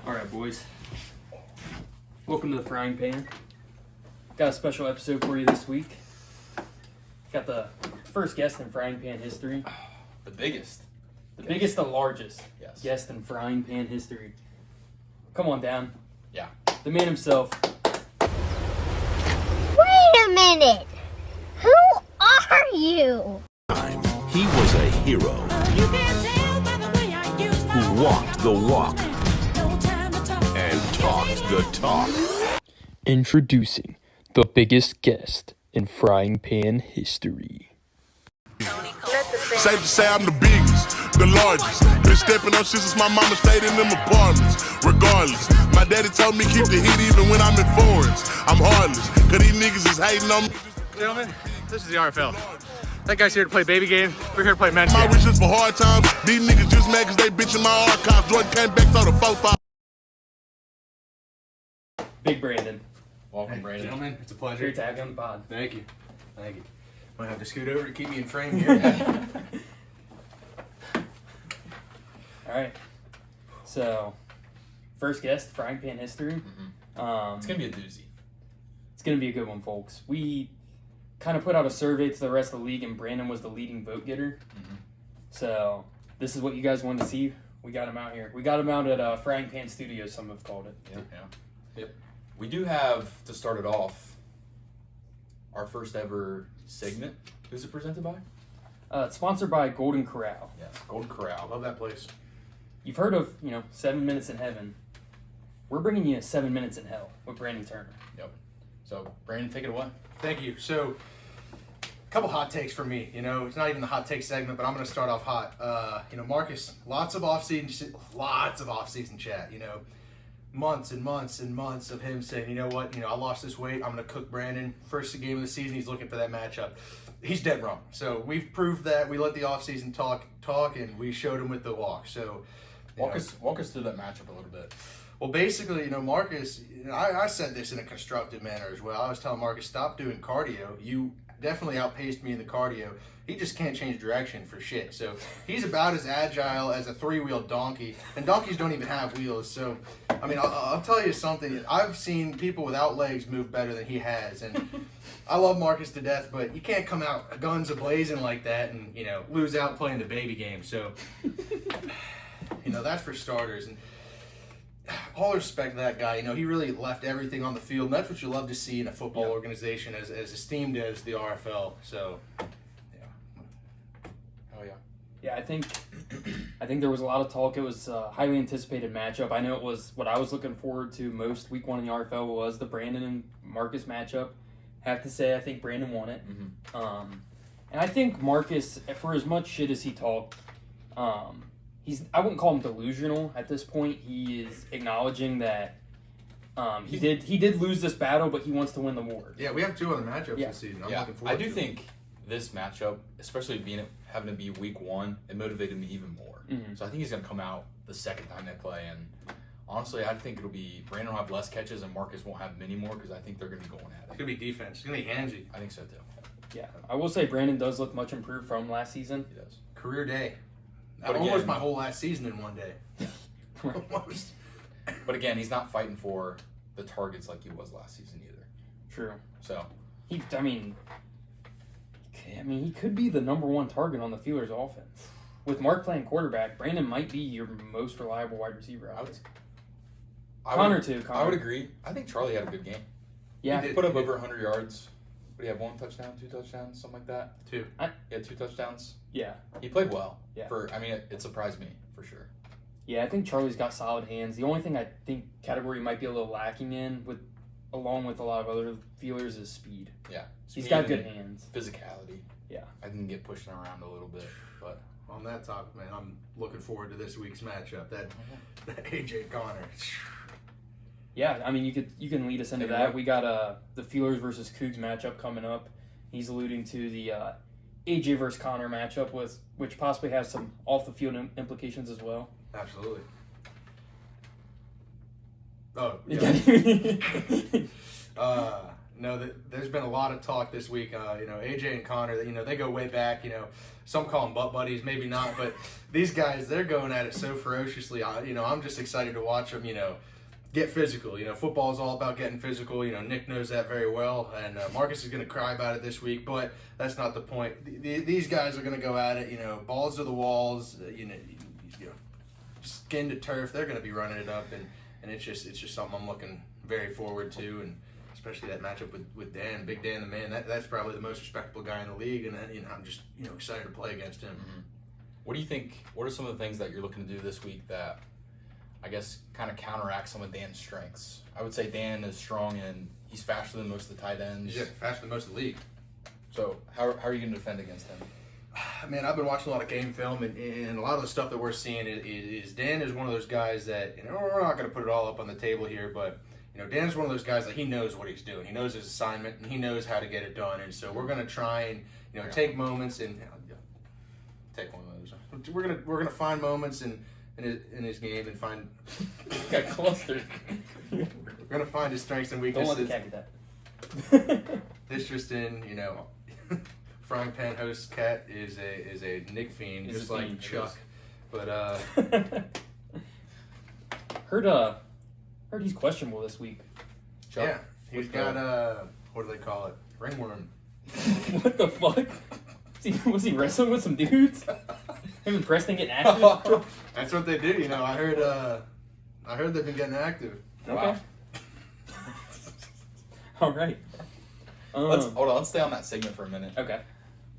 Alright, boys. Welcome to the Frying Pan. Got a special episode for you this week. Got the first guest in Frying Pan history. The biggest. The largest Yes. guest in Frying Pan history. Come on down. Yeah. The man himself. Wait a minute! Who are you? He was a hero who walked the walk and talked the talk. Introducing the biggest guest in Frying Pan history. Safe to say I'm the biggest, the largest. Been stepping up since my mama stayed in them apartments. Regardless, my daddy told me keep the heat even when I'm in foreigns. I'm heartless, cause these niggas is hating on me. Gentlemen, this is the RFL. That guy's here to play baby game. We're here to play men's My game. wishes for hard times. These niggas just mad cause they bitching my archives. Jordan came back to the 4-5. Big Brandon. Welcome, Brandon. Gentlemen, it's a pleasure. Great to have you on the pod. Thank you. Thank you. Might have to scoot over to keep me in frame here. Alright. So, first guest, Frying Pan history. It's going to be a doozy. It's going to be a good one, folks. We kind of put out a survey to the rest of the league, and Brandon was the leading vote getter. So, this is what you guys wanted to see. We got him out here. We got him out at Frying Pan Studios, some have called it. Yep. We do have, to start it off, our first ever segment. Who's it presented by? It's sponsored by Golden Corral. Yes, Golden Corral. Love that place. You've heard of, 7 minutes in heaven. We're bringing you 7 minutes in hell with Brandon Turner. Yep. So, Brandon, take it away. Thank you. So, a couple hot takes for me. It's not even the hot take segment, but I'm going to start off hot. Marcus, lots of off-season chat. Months and months and months of him saying, you know what, I lost this weight. I'm going to cook Brandon. First game of the season, he's looking for that matchup. He's dead wrong. So we've proved that. We let the off-season talk, and we showed him with the walk. So Walk us through that matchup a little bit. well, basically, Marcus, I said this in a constructive manner as well. I was telling Marcus, stop doing cardio. You definitely outpaced me in the cardio. He just can't change direction for shit. So he's about as agile as a three-wheeled donkey. And donkeys don't even have wheels. So, I'll tell you something. I've seen people without legs move better than he has. And I love Marcus to death, but you can't come out guns a-blazing like that and, lose out playing the baby game. So, that's for starters. And all respect to that guy. He really left everything on the field. And that's what you love to see in a football organization as esteemed as the RFL. So, Yeah, I think there was a lot of talk. It was a highly anticipated matchup. I know it was what I was looking forward to most week one in the RFL was the Brandon and Marcus matchup. Have to say, I think Brandon won it. And I think Marcus, for as much shit as he talked, I wouldn't call him delusional at this point. He is acknowledging that he did lose this battle, but he wants to win the war. yeah, we have two other matchups this season. I'm looking forward I to do it. think this matchup, especially having to be week one, it motivated me even more. So I think he's going to come out the second time they play. And honestly, I think it'll be Brandon will have less catches and Marcus won't have many more because I think they're going to be going at It's it. going to be defense. It's going to be handsy. I think so too. Yeah, I will say Brandon does look much improved from last season. He does. Career day. But Almost again- my whole last season in one day. Almost. But again, he's not fighting for the targets like he was last season either. True. So He could be the number one target on the Steelers' offense. With Mark playing quarterback, Brandon might be your most reliable wide receiver. Connor too. Connor. I would agree. I think Charlie had a good game. Yeah, He did. Put up over 100 yards. But he had 1 touchdown, 2 touchdowns, something like that. Two. He had 2 touchdowns. yeah, He played well. Yeah. It surprised me for sure. yeah. I think Charlie's got solid hands. The only thing I think category might be a little lacking in, along with a lot of other feelers, is speed. Yeah. He's Speed got and good hands. Physicality. Yeah. I can get pushing around a little bit, but On that topic, man, I'm looking forward to this week's matchup. That AJ Connor. Yeah, you can lead us into Take it that. away. We got the Feelers versus Cougs matchup coming up. He's alluding to the AJ versus Connor matchup, which possibly has some off the field implications as well. Absolutely. Oh, yeah. there's been a lot of talk this week. AJ and Connor, they go way back. Some call them butt buddies, maybe not, but these guys, they're going at it so ferociously. I'm just excited to watch them, get physical. Football is all about getting physical. Nick knows that very well, and Marcus is going to cry about it this week, but that's not the point. These guys are going to go at it, balls to the walls, skin to turf. They're going to be running it up, and it's just something I'm looking very forward to, and especially that matchup with Dan, Big Dan the man. That's probably the most respectable guy in the league, and I'm just excited to play against him. Mm-hmm. What do you think? What are some of the things that you're looking to do this week that I guess kind of counteract some of Dan's strengths? I would say Dan is strong and he's faster than most of the tight ends. Yeah, faster than most of the league. So how are you going to defend against him? Man, I've been watching a lot of game film, and a lot of the stuff that we're seeing is Dan is one of those guys that we're not going to put it all up on the table here, but Dan's one of those guys that he knows what he's doing. He knows his assignment, and he knows how to get it done. And so we're going to try and take moments and take one of those. We're gonna find moments in his game and find. Got clustered. We're gonna find his strengths and Don't let weaknesses. the cat get that. It's just frying pan host cat is a Nick fiend, He's just a like fiend, Chuck. But heard he's questionable this week. Chuck? yeah, he's got what do they call it? Ringworm. What the fuck? Was he wrestling with some dudes? Him and Preston getting active? That's what they do. I heard they've been getting active. Okay. Wow. All right. Let's stay on that segment for a minute. Okay.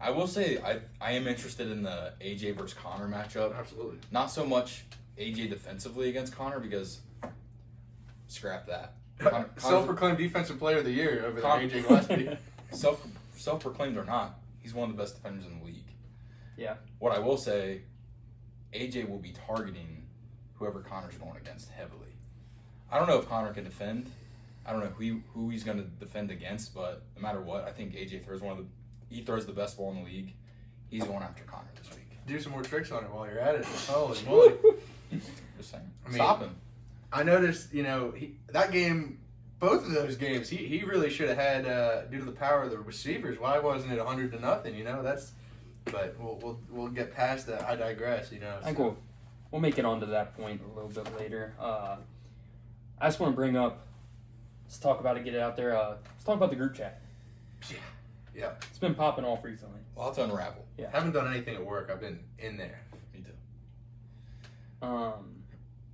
I will say I am interested in the AJ versus Connor matchup. Absolutely. Not so much AJ defensively against Connor because scrap that. Self-proclaimed defensive player of the year over there, Connor- AJ Gillespie. Self-proclaimed or not, he's one of the best defenders in the league. Yeah. What I will say, AJ will be targeting whoever Connor's going against heavily. I don't know if Connor can defend. I don't know who he's going to defend against, but no matter what, I think AJ throws the best ball in the league. He's going after Connor this week. Do some more tricks on it while you're at it. Holy moly. Just saying. I mean, Stop him. I noticed, that game, both of those games, he really should have had, due to the power of the receivers. Why wasn't it 100-0? But we'll get past that. I digress. I think we'll make it onto that point a little bit later. I just want to bring up, let's talk about it, get it out there. Let's talk about the group chat. Yeah. It's been popping off recently. Well, to unravel. Yeah. Haven't done anything at work. I've been in there. Me too.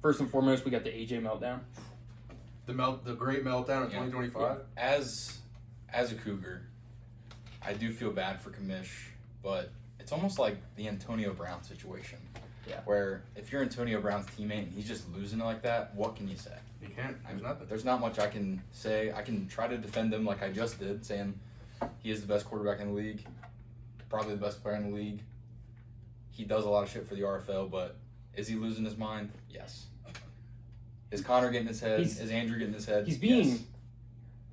First and foremost, we got the AJ meltdown. The great meltdown of 2025. As a Cougar, I do feel bad for Kamish, but it's almost like the Antonio Brown situation. Yeah. Where if you're Antonio Brown's teammate and he's just losing it like that, what can you say? You can't. There's nothing. There's not much I can say. I can try to defend him like I just did, saying he is the best quarterback in the league, probably the best player in the league. He does a lot of shit for the RFL, but is he losing his mind? Yes. Is Connor getting his head? Is Andrew getting his head? He's being, yes.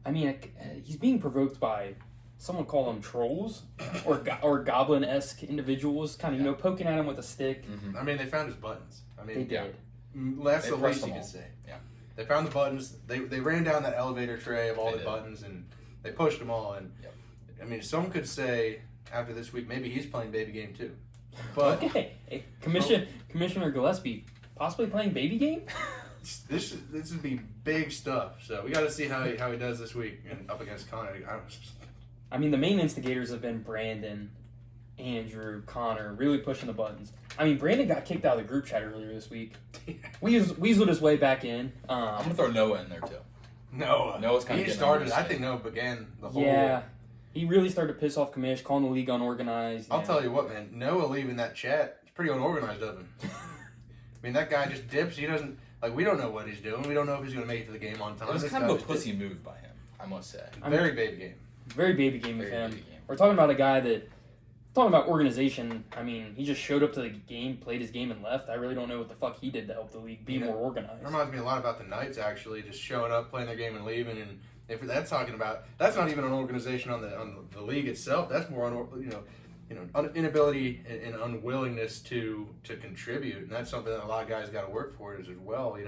I mean, he's being provoked by, someone call them trolls or goblin-esque individuals, kind of, poking at him with a stick. Mm-hmm. I mean, they found his buttons. I mean, They did. That's They the pressed least you them can all. say. Yeah. They found the buttons. They ran down that elevator tray of all They the did. buttons, and they pushed them all. And Yep. I mean, some could say after this week, maybe he's playing baby game too. But Okay. Hey, Commissioner Gillespie, possibly playing baby game? this would be big stuff. So we got to see how he does this week and up against Connor. I mean, the main instigators have been Brandon, Andrew, Connor, really pushing the buttons. I mean, Brandon got kicked out of the group chat earlier this week. Weaseled his way back in. I'm gonna throw Noah in there too. Noah's kind of he started. I think Noah began the whole. Yeah. He really started to piss off Kamish, calling the league unorganized. I'll tell you what, man. Noah leaving that chat, it's pretty unorganized of him. I mean, that guy just dips. He doesn't, we don't know what he's doing. We don't know if he's going to make it to the game on time. It was This kind guy of a just pussy move by him, I must say. Very baby game. Very baby game with Very him. baby game. We're talking about a guy that, talking about organization, I mean, he just showed up to the game, played his game, and left. I really don't know what the fuck he did to help the league be more organized. It reminds me a lot about the Knights, actually, just showing up, playing their game, and leaving. And if that's talking about, that's not even an organization on the league itself. That's more on inability and unwillingness to contribute, and that's something that a lot of guys got to work for as well.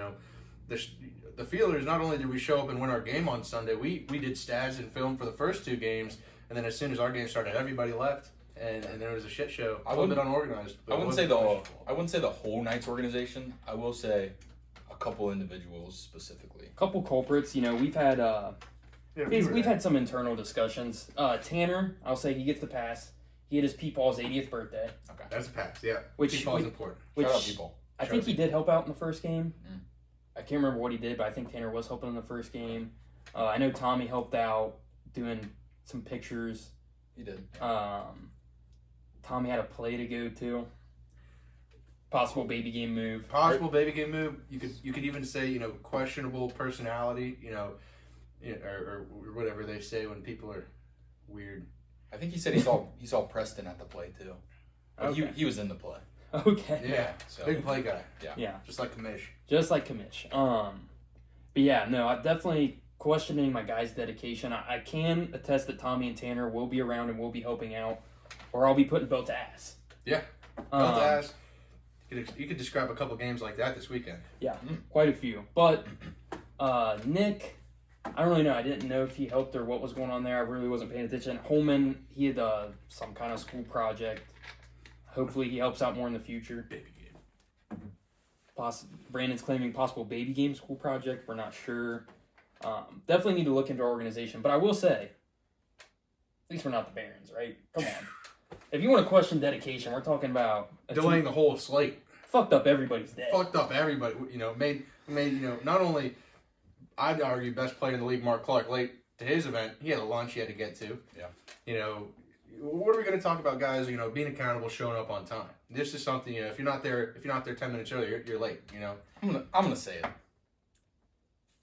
the feelers, not only did we show up and win our game on Sunday, we did stats and film for the first 2 games, and then as soon as our game started, everybody left, and there was a shit show. A little bit unorganized. I wouldn't say the whole Knights organization. I will say a couple individuals specifically. A couple culprits. You know, we've had we've had some internal discussions. Tanner, I'll say he gets the pass. He had his Peepaw's 80th birthday. Okay, that's a pass. Yeah, which Peepaw's important. Shout out people. I think he did help out in the first game. I can't remember what he did, but I think Tanner was helping in the first game. I know Tommy helped out doing some pictures. He did. Tommy had a play to go to. Possible baby game move. Baby game move. You could even say, you know, questionable personality. You know, or whatever they say when people are weird. I think he said he saw Preston at the play too. But Okay. he was in the play. Okay. Yeah. So, Big play guy. Yeah. Just like Kamish. But yeah, no, I'm definitely questioning my guys' dedication. I can attest that Tommy and Tanner will be around and will be helping out, or I'll be putting both to ass. Yeah. Belt to ass. You could describe a couple games like that this weekend. Yeah, quite a few. But Nick, I don't really know. I didn't know if he helped or what was going on there. I really wasn't paying attention. Holman, he had some kind of school project. Hopefully he helps out more in the future. Baby game. Brandon's claiming possible baby game school project. We're not sure. Definitely need to look into our organization. But I will say, at least we're not the Barons, right? Come on. If you want to question dedication, we're talking about Delaying the whole slate. Fucked up everybody's day. Fucked up everybody. You know, made you know, not only I'd argue best player in the league, Mark Clark, late to his event. He had a lunch he had to get to. Yeah. You know, what are we going to talk about, guys? You know, being accountable, showing up on time. This is something. You know, if you're not there 10 minutes early, you're late. You know. I'm gonna say it.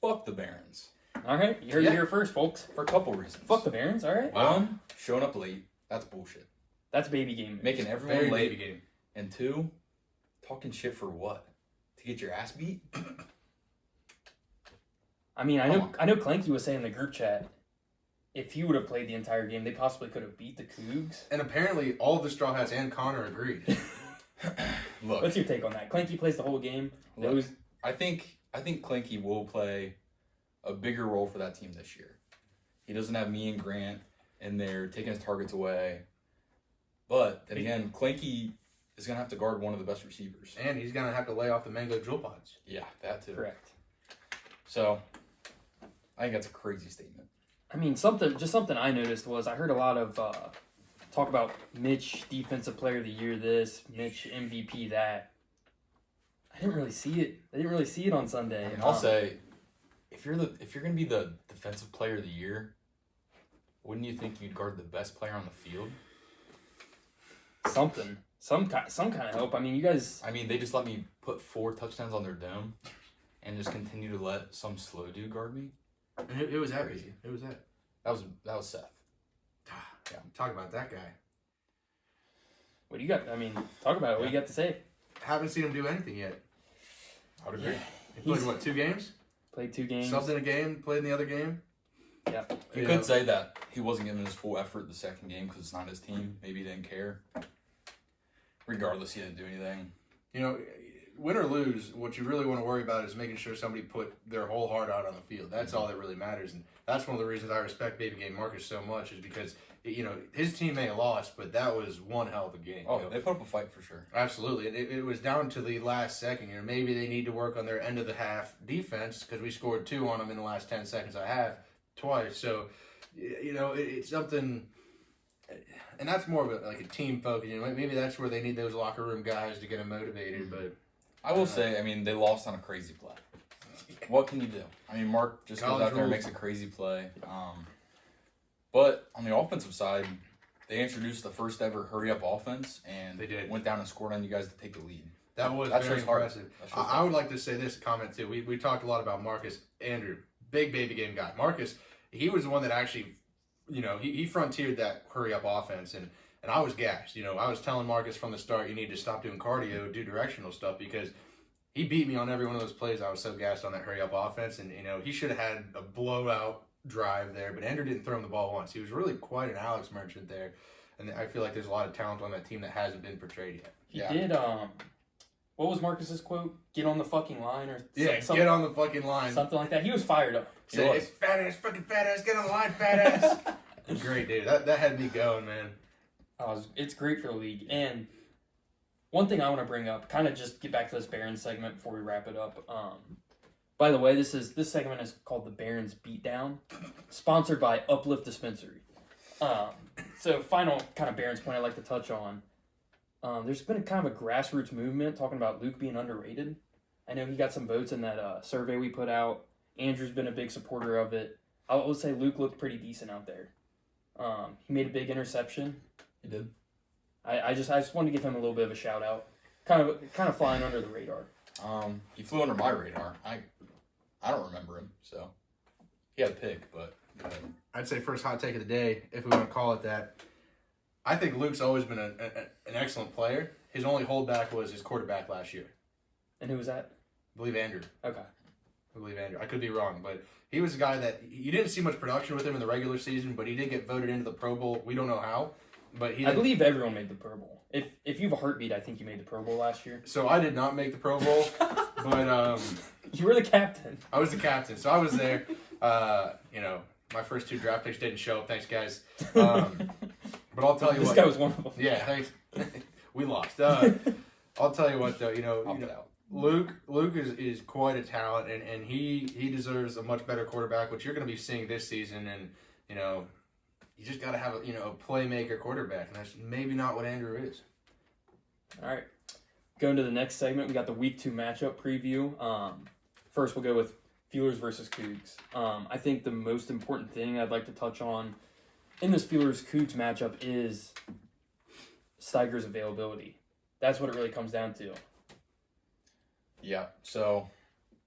Fuck the Barons. All right, you heard it here first, folks. For a couple reasons. Fuck the Barons. All right. One, showing up late. That's bullshit. That's baby game. Making everyone Very late. baby game. And 2, talking shit for what? To get your ass beat? I mean, I know Clanky was saying in the group chat, if he would have played the entire game, they possibly could have beat the Cougs. And apparently, all the Straw Hats and Connor agreed. Look, What's your take on that? Clanky plays the whole game. look, I think Clanky will play a bigger role for that team this year. He doesn't have me and Grant in there taking his targets away. But then again, Clanky is gonna have to guard one of the best receivers. And he's going to have to lay off the mango drill pods. Yeah, that too. Correct. So, I think that's a crazy statement. I mean, something I noticed was I heard a lot of talk about Mitch Defensive Player of the Year this, Mitch MVP that. I didn't really see it. I didn't really see it on Sunday. And I'll say, if you're gonna be the defensive player of the year, wouldn't you think you'd guard the best player on the field? Some kind of help. I mean, you guys. I mean, they just let me put 4 touchdowns on their dome, and just continue to let some slow dude guard me. It was that easy. It was that. That was Seth. Yeah, talk about that guy. What do you got? I mean, talk about it. What do you got to say? Haven't seen him do anything yet. I would agree. He played, what, 2 games? Played 2 games. Subbed in a game, played in the other game. Yeah. You could say that he wasn't giving his full effort the second game because it's not his team. Maybe he didn't care. Regardless, he didn't do anything. You know, win or lose, what you really want to worry about is making sure somebody put their whole heart out on the field. That's all that really matters. And that's one of the reasons I respect Baby Game Marcus so much is because, you know, his team may have lost, but that was one hell of a game. Oh, you know? they put up a fight for sure. Absolutely. And it was down to the last second. You know, maybe they need to work on their end of the half defense because we scored 2 on them in the last 10 seconds of half twice. So, you know, it's something... And that's more of a team focus. You know, maybe that's where they need those locker room guys to get them motivated. But I will say, I mean, they lost on a crazy play. What can you do? I mean, Mark just goes out there and makes a crazy play. But on the offensive side, they introduced the first ever hurry up offense, and they did. Went down and scored on you guys to take the lead. That was very impressive. I would like to say this comment too. We talked a lot about Marcus Andrew, big baby game guy. Marcus, he was the one that actually, you know, he frontiered that hurry up offense, and I was gassed. You know, I was telling Marcus from the start, you need to stop doing cardio, do directional stuff, because he beat me on every one of those plays. I was so gassed on that hurry up offense, and you know, he should have had a blowout drive there, but Andrew didn't throw him the ball once. He was really quite an Alex Merchant there, and I feel like there's a lot of talent on that team that hasn't been portrayed yet. He did. what was Marcus's quote? Get on the fucking line or Yeah, something, get on the fucking line. something like that. He was fired up. Say, it's fat ass, fucking fat ass, get on the line, fat ass. Great, dude. That had me going, man. It's great for the league. And one thing I want to bring up, kind of just get back to this Barons segment before we wrap it up. By the way, this segment is called the Barons Beatdown, sponsored by Uplift Dispensary. So final kind of Barons point I'd like to touch on. There's been a kind of a grassroots movement talking about Luke being underrated. I know he got some votes in that survey we put out. Andrew's been a big supporter of it. I would say Luke looked pretty decent out there. He made a big interception. He did. I just wanted to give him a little bit of a shout out. Kind of flying under the radar. He flew under my radar. I don't remember him, so he had a pick, but go ahead. I'd say first hot take of the day, if we want to call it that. I think Luke's always been an excellent player. His only holdback was his quarterback last year. And who was that? I believe Andrew. Okay. I could be wrong, but he was a guy that you didn't see much production with him in the regular season, but he did get voted into the Pro Bowl. We don't know how, but I believe everyone made the Pro Bowl. If you have a heartbeat, I think you made the Pro Bowl last year. So I did not make the Pro Bowl, but You were the captain. I was the captain, so I was there. My first 2 draft picks didn't show up. Thanks, guys. But I'll tell you This what. guy was one of them. Yeah, thanks. We lost. I'll tell you what, though. Luke is quite a talent, and he deserves a much better quarterback, which you're going to be seeing this season. And you just got to have a playmaker quarterback, and that's maybe not what Andrew is. All right. Going to the next segment, we got the Week 2 matchup preview. First, we'll go with Feelers versus Cougs. I think the most important thing I'd like to touch on in this Feelers-Cougs matchup is Steiger's availability. That's what it really comes down to. Yeah, so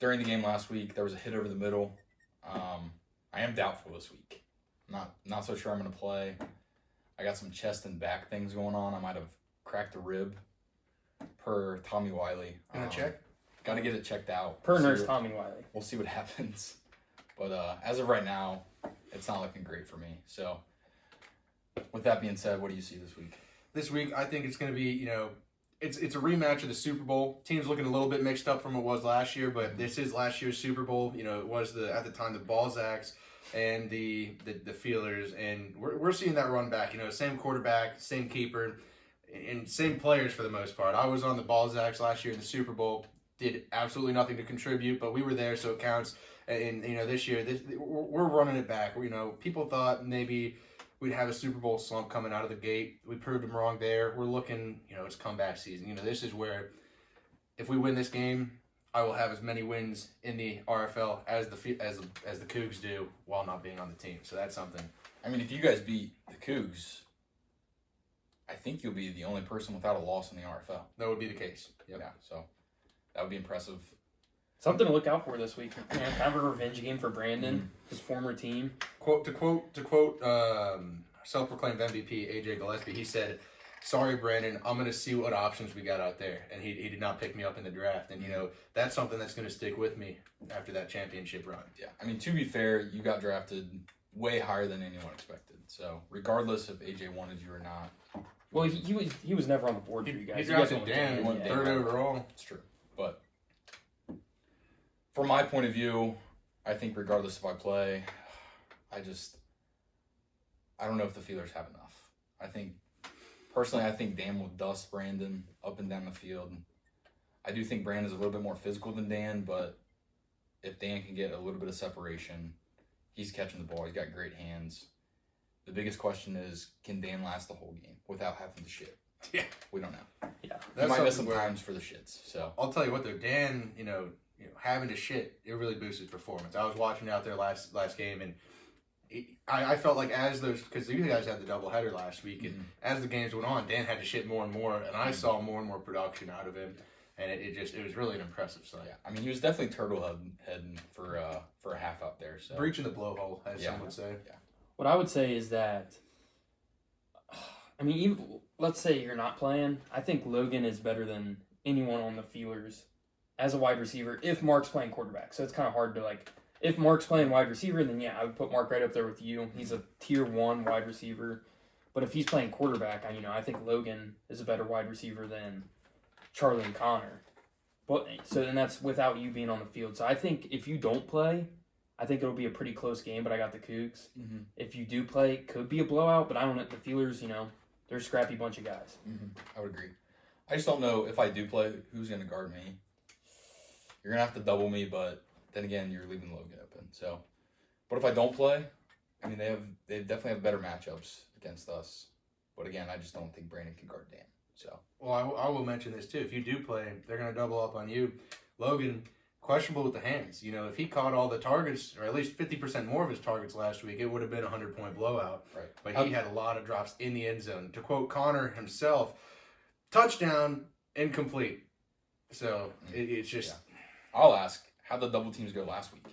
during the game last week, there was a hit over the middle. I am doubtful this week. Not so sure I'm going to play. I got some chest and back things going on. I might have cracked a rib per Tommy Wiley. Gonna check? Got to get it checked out. Per nurse Tommy Wiley. We'll see what happens. But as of right now, it's not looking great for me. So with that being said, what do you see this week? This week, I think it's going to be, it's a rematch of the Super Bowl. Team's looking a little bit mixed up from what it was last year, but this is last year's Super Bowl. It was at the time the Balzacs and the Feelers, and we're seeing that run back. Same quarterback, same keeper, and same players for the most part. I was on the Balzacs last year in the Super Bowl. Did absolutely nothing to contribute, but we were there, so it counts. And this year, we're running it back. People thought maybe we'd have a Super Bowl slump coming out of the gate. We proved them wrong there. We're looking, it's comeback season. This is where if we win this game, I will have as many wins in the RFL as the Cougs do while not being on the team. So that's something. I mean, if you guys beat the Cougs, I think you'll be the only person without a loss in the RFL. That would be the case. Yep. Yeah, so that would be impressive. Something to look out for this week. Kind of a revenge game for Brandon, his former team. To quote self-proclaimed MVP AJ Gillespie, he said, "Sorry, Brandon, I'm going to see what options we got out there." And he did not pick me up in the draft. And, that's something that's going to stick with me after that championship run. Yeah, I mean, to be fair, you got drafted way higher than anyone expected. So regardless if AJ wanted you or not. Well, he was never on the board for you guys. He You guys drafted went Dan, with third overall. It's true. But from my point of view, I think regardless if I play, I don't know if the Feelers have enough. I think Dan will dust Brandon up and down the field. I do think Brandon's a little bit more physical than Dan, but if Dan can get a little bit of separation, he's catching the ball. He's got great hands. The biggest question is, can Dan last the whole game without having to shit? Yeah. We don't know. Yeah. He might miss some times for the shits. So I'll tell you what, though, Dan, having to shit, it really boosts his performance. I was watching out there last game, and I felt like because you guys had the doubleheader last week, and as the games went on, Dan had to shit more and more, and I saw more and more production out of him, and it was really an impressive sight. yeah, I mean, he was definitely turtle heading for a half out there. So Breaching the blowhole, as some would say. Yeah. What I would say is that, let's say you're not playing, I think Logan is better than anyone on the Feelers as a wide receiver if Mark's playing quarterback. So it's kind of hard to, if Mark's playing wide receiver, then yeah, I would put Mark right up there with you. He's a tier 1 wide receiver. But if he's playing quarterback, I think Logan is a better wide receiver than Charlie and Connor. But so then that's without you being on the field. So I think if you don't play, I think it'll be a pretty close game. But I got the Cougs. Mm-hmm. If you do play, it could be a blowout. But I don't know. The Feelers, they're a scrappy bunch of guys. Mm-hmm. I would agree. I just don't know if I do play, who's going to guard me. You're going to have to double me, but then again, you're leaving Logan open. So, but if I don't play, I mean, they definitely have better matchups against us. But again, I just don't think Brandon can guard Dan. So, well, I will mention this too. If you do play, they're going to double up on you. Logan, questionable with the hands. If he caught all the targets, or at least 50% more of his targets last week, it would have been a 100-point blowout. Right. But he had a lot of drops in the end zone. To quote Connor himself, touchdown, incomplete. So it's just. Yeah. I'll ask, how'd the double teams go last week?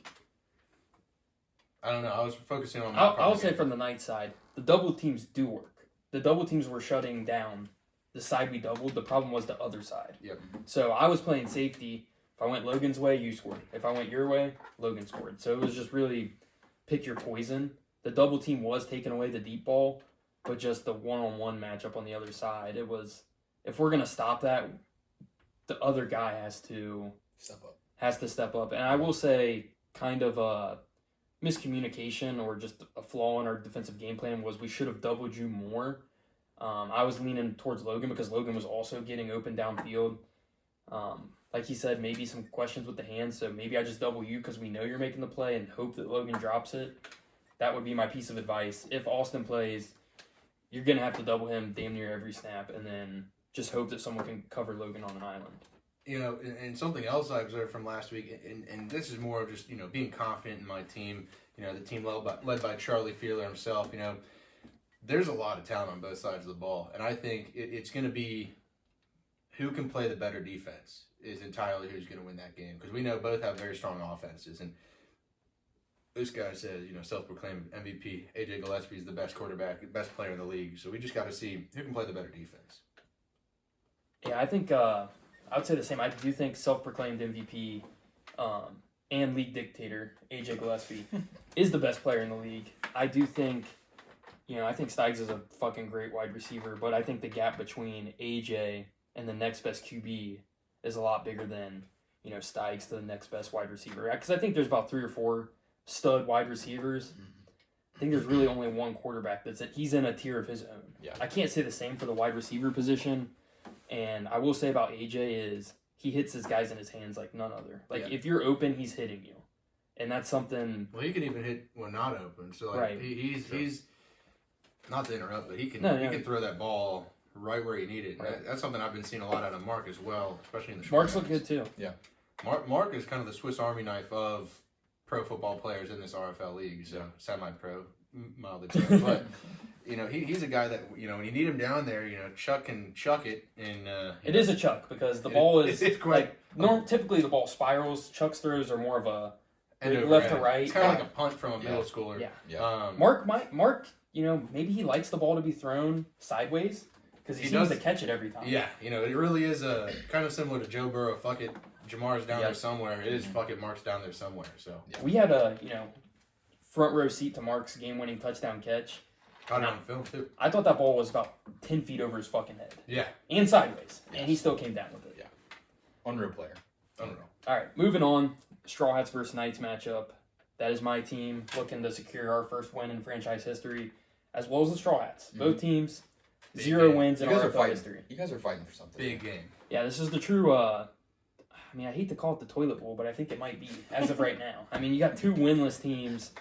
I don't know. I was focusing on. I'll say from the Knights side, the double teams do work. The double teams were shutting down the side we doubled. The problem was the other side. Yep. So I was playing safety. If I went Logan's way, you scored. If I went your way, Logan scored. So it was just really pick your poison. The double team was taking away the deep ball, but just the one-on-one matchup on the other side, it was, if we're going to stop that, the other guy has to step up. And I will say kind of a miscommunication or just a flaw in our defensive game plan was we should have doubled you more. I was leaning towards Logan because Logan was also getting open downfield. Like he said, maybe some questions with the hands, so maybe I just double you because we know you're making the play and hope that Logan drops it. That would be my piece of advice. If Austin plays, you're going to have to double him damn near every snap and then just hope that someone can cover Logan on an island. And something else I observed from last week, and this is more of just, being confident in my team, the team led by Charlie Feeler himself, there's a lot of talent on both sides of the ball. And I think it's going to be who can play the better defense is entirely who's going to win that game. Because we know both have very strong offenses. And this guy says, self-proclaimed MVP, AJ Gillespie is the best quarterback, best player in the league. So we just got to see who can play the better defense. Yeah, I think I would say the same. I do think self-proclaimed MVP and league dictator, AJ Gillespie, is the best player in the league. I do think, I think Steigs is a fucking great wide receiver, but I think the gap between AJ and the next best QB is a lot bigger than, Steigs to the next best wide receiver. Because I think there's about 3 or 4 stud wide receivers. I think there's really only one quarterback he's in a tier of his own. Yeah. I can't say the same for the wide receiver position. And I will say about AJ is he hits his guys in his hands like none other. If you're open, he's hitting you. And that's something... Well, he can even hit when not open. So, right. he's not to interrupt, but he can throw that ball right where you need it. Right. That's something I've been seeing a lot out of Mark as well, especially in the short Mark's rounds. look good too. Yeah. Mark is kind of the Swiss Army knife of pro football players in this RFL league. So semi-pro, mildly pro. But he's a guy that when you need him down there, Chuck can chuck it. And it is a chuck because the ball is it's quite typically the ball spirals. Chuck's throws are more of a end left to over right. It's kind of like a punt from a middle schooler. Yeah. Mark, maybe he likes the ball to be thrown sideways because he seems to catch it every time. Yeah, it really is a kind of similar to Joe Burrow. Fuck it, Jamar's down there somewhere. It is fuck it, Mark's down there somewhere. So we had a front row seat to Mark's game-winning touchdown catch. Caught it on film too. I thought that ball was about 10 feet over his fucking head. Yeah, and sideways, and he still came down with it. Yeah, unreal player. Unreal. All right, moving on. Straw Hats versus Knights matchup. That is my team looking to secure our first win in franchise history, as well as the Straw Hats. Mm-hmm. Both teams, big 0 game. Wins in RFL history. You guys are fighting for something. Big game. Yeah, this is the true, I hate to call it the toilet bowl, but I think it might be, as of right now. You got 2 winless teams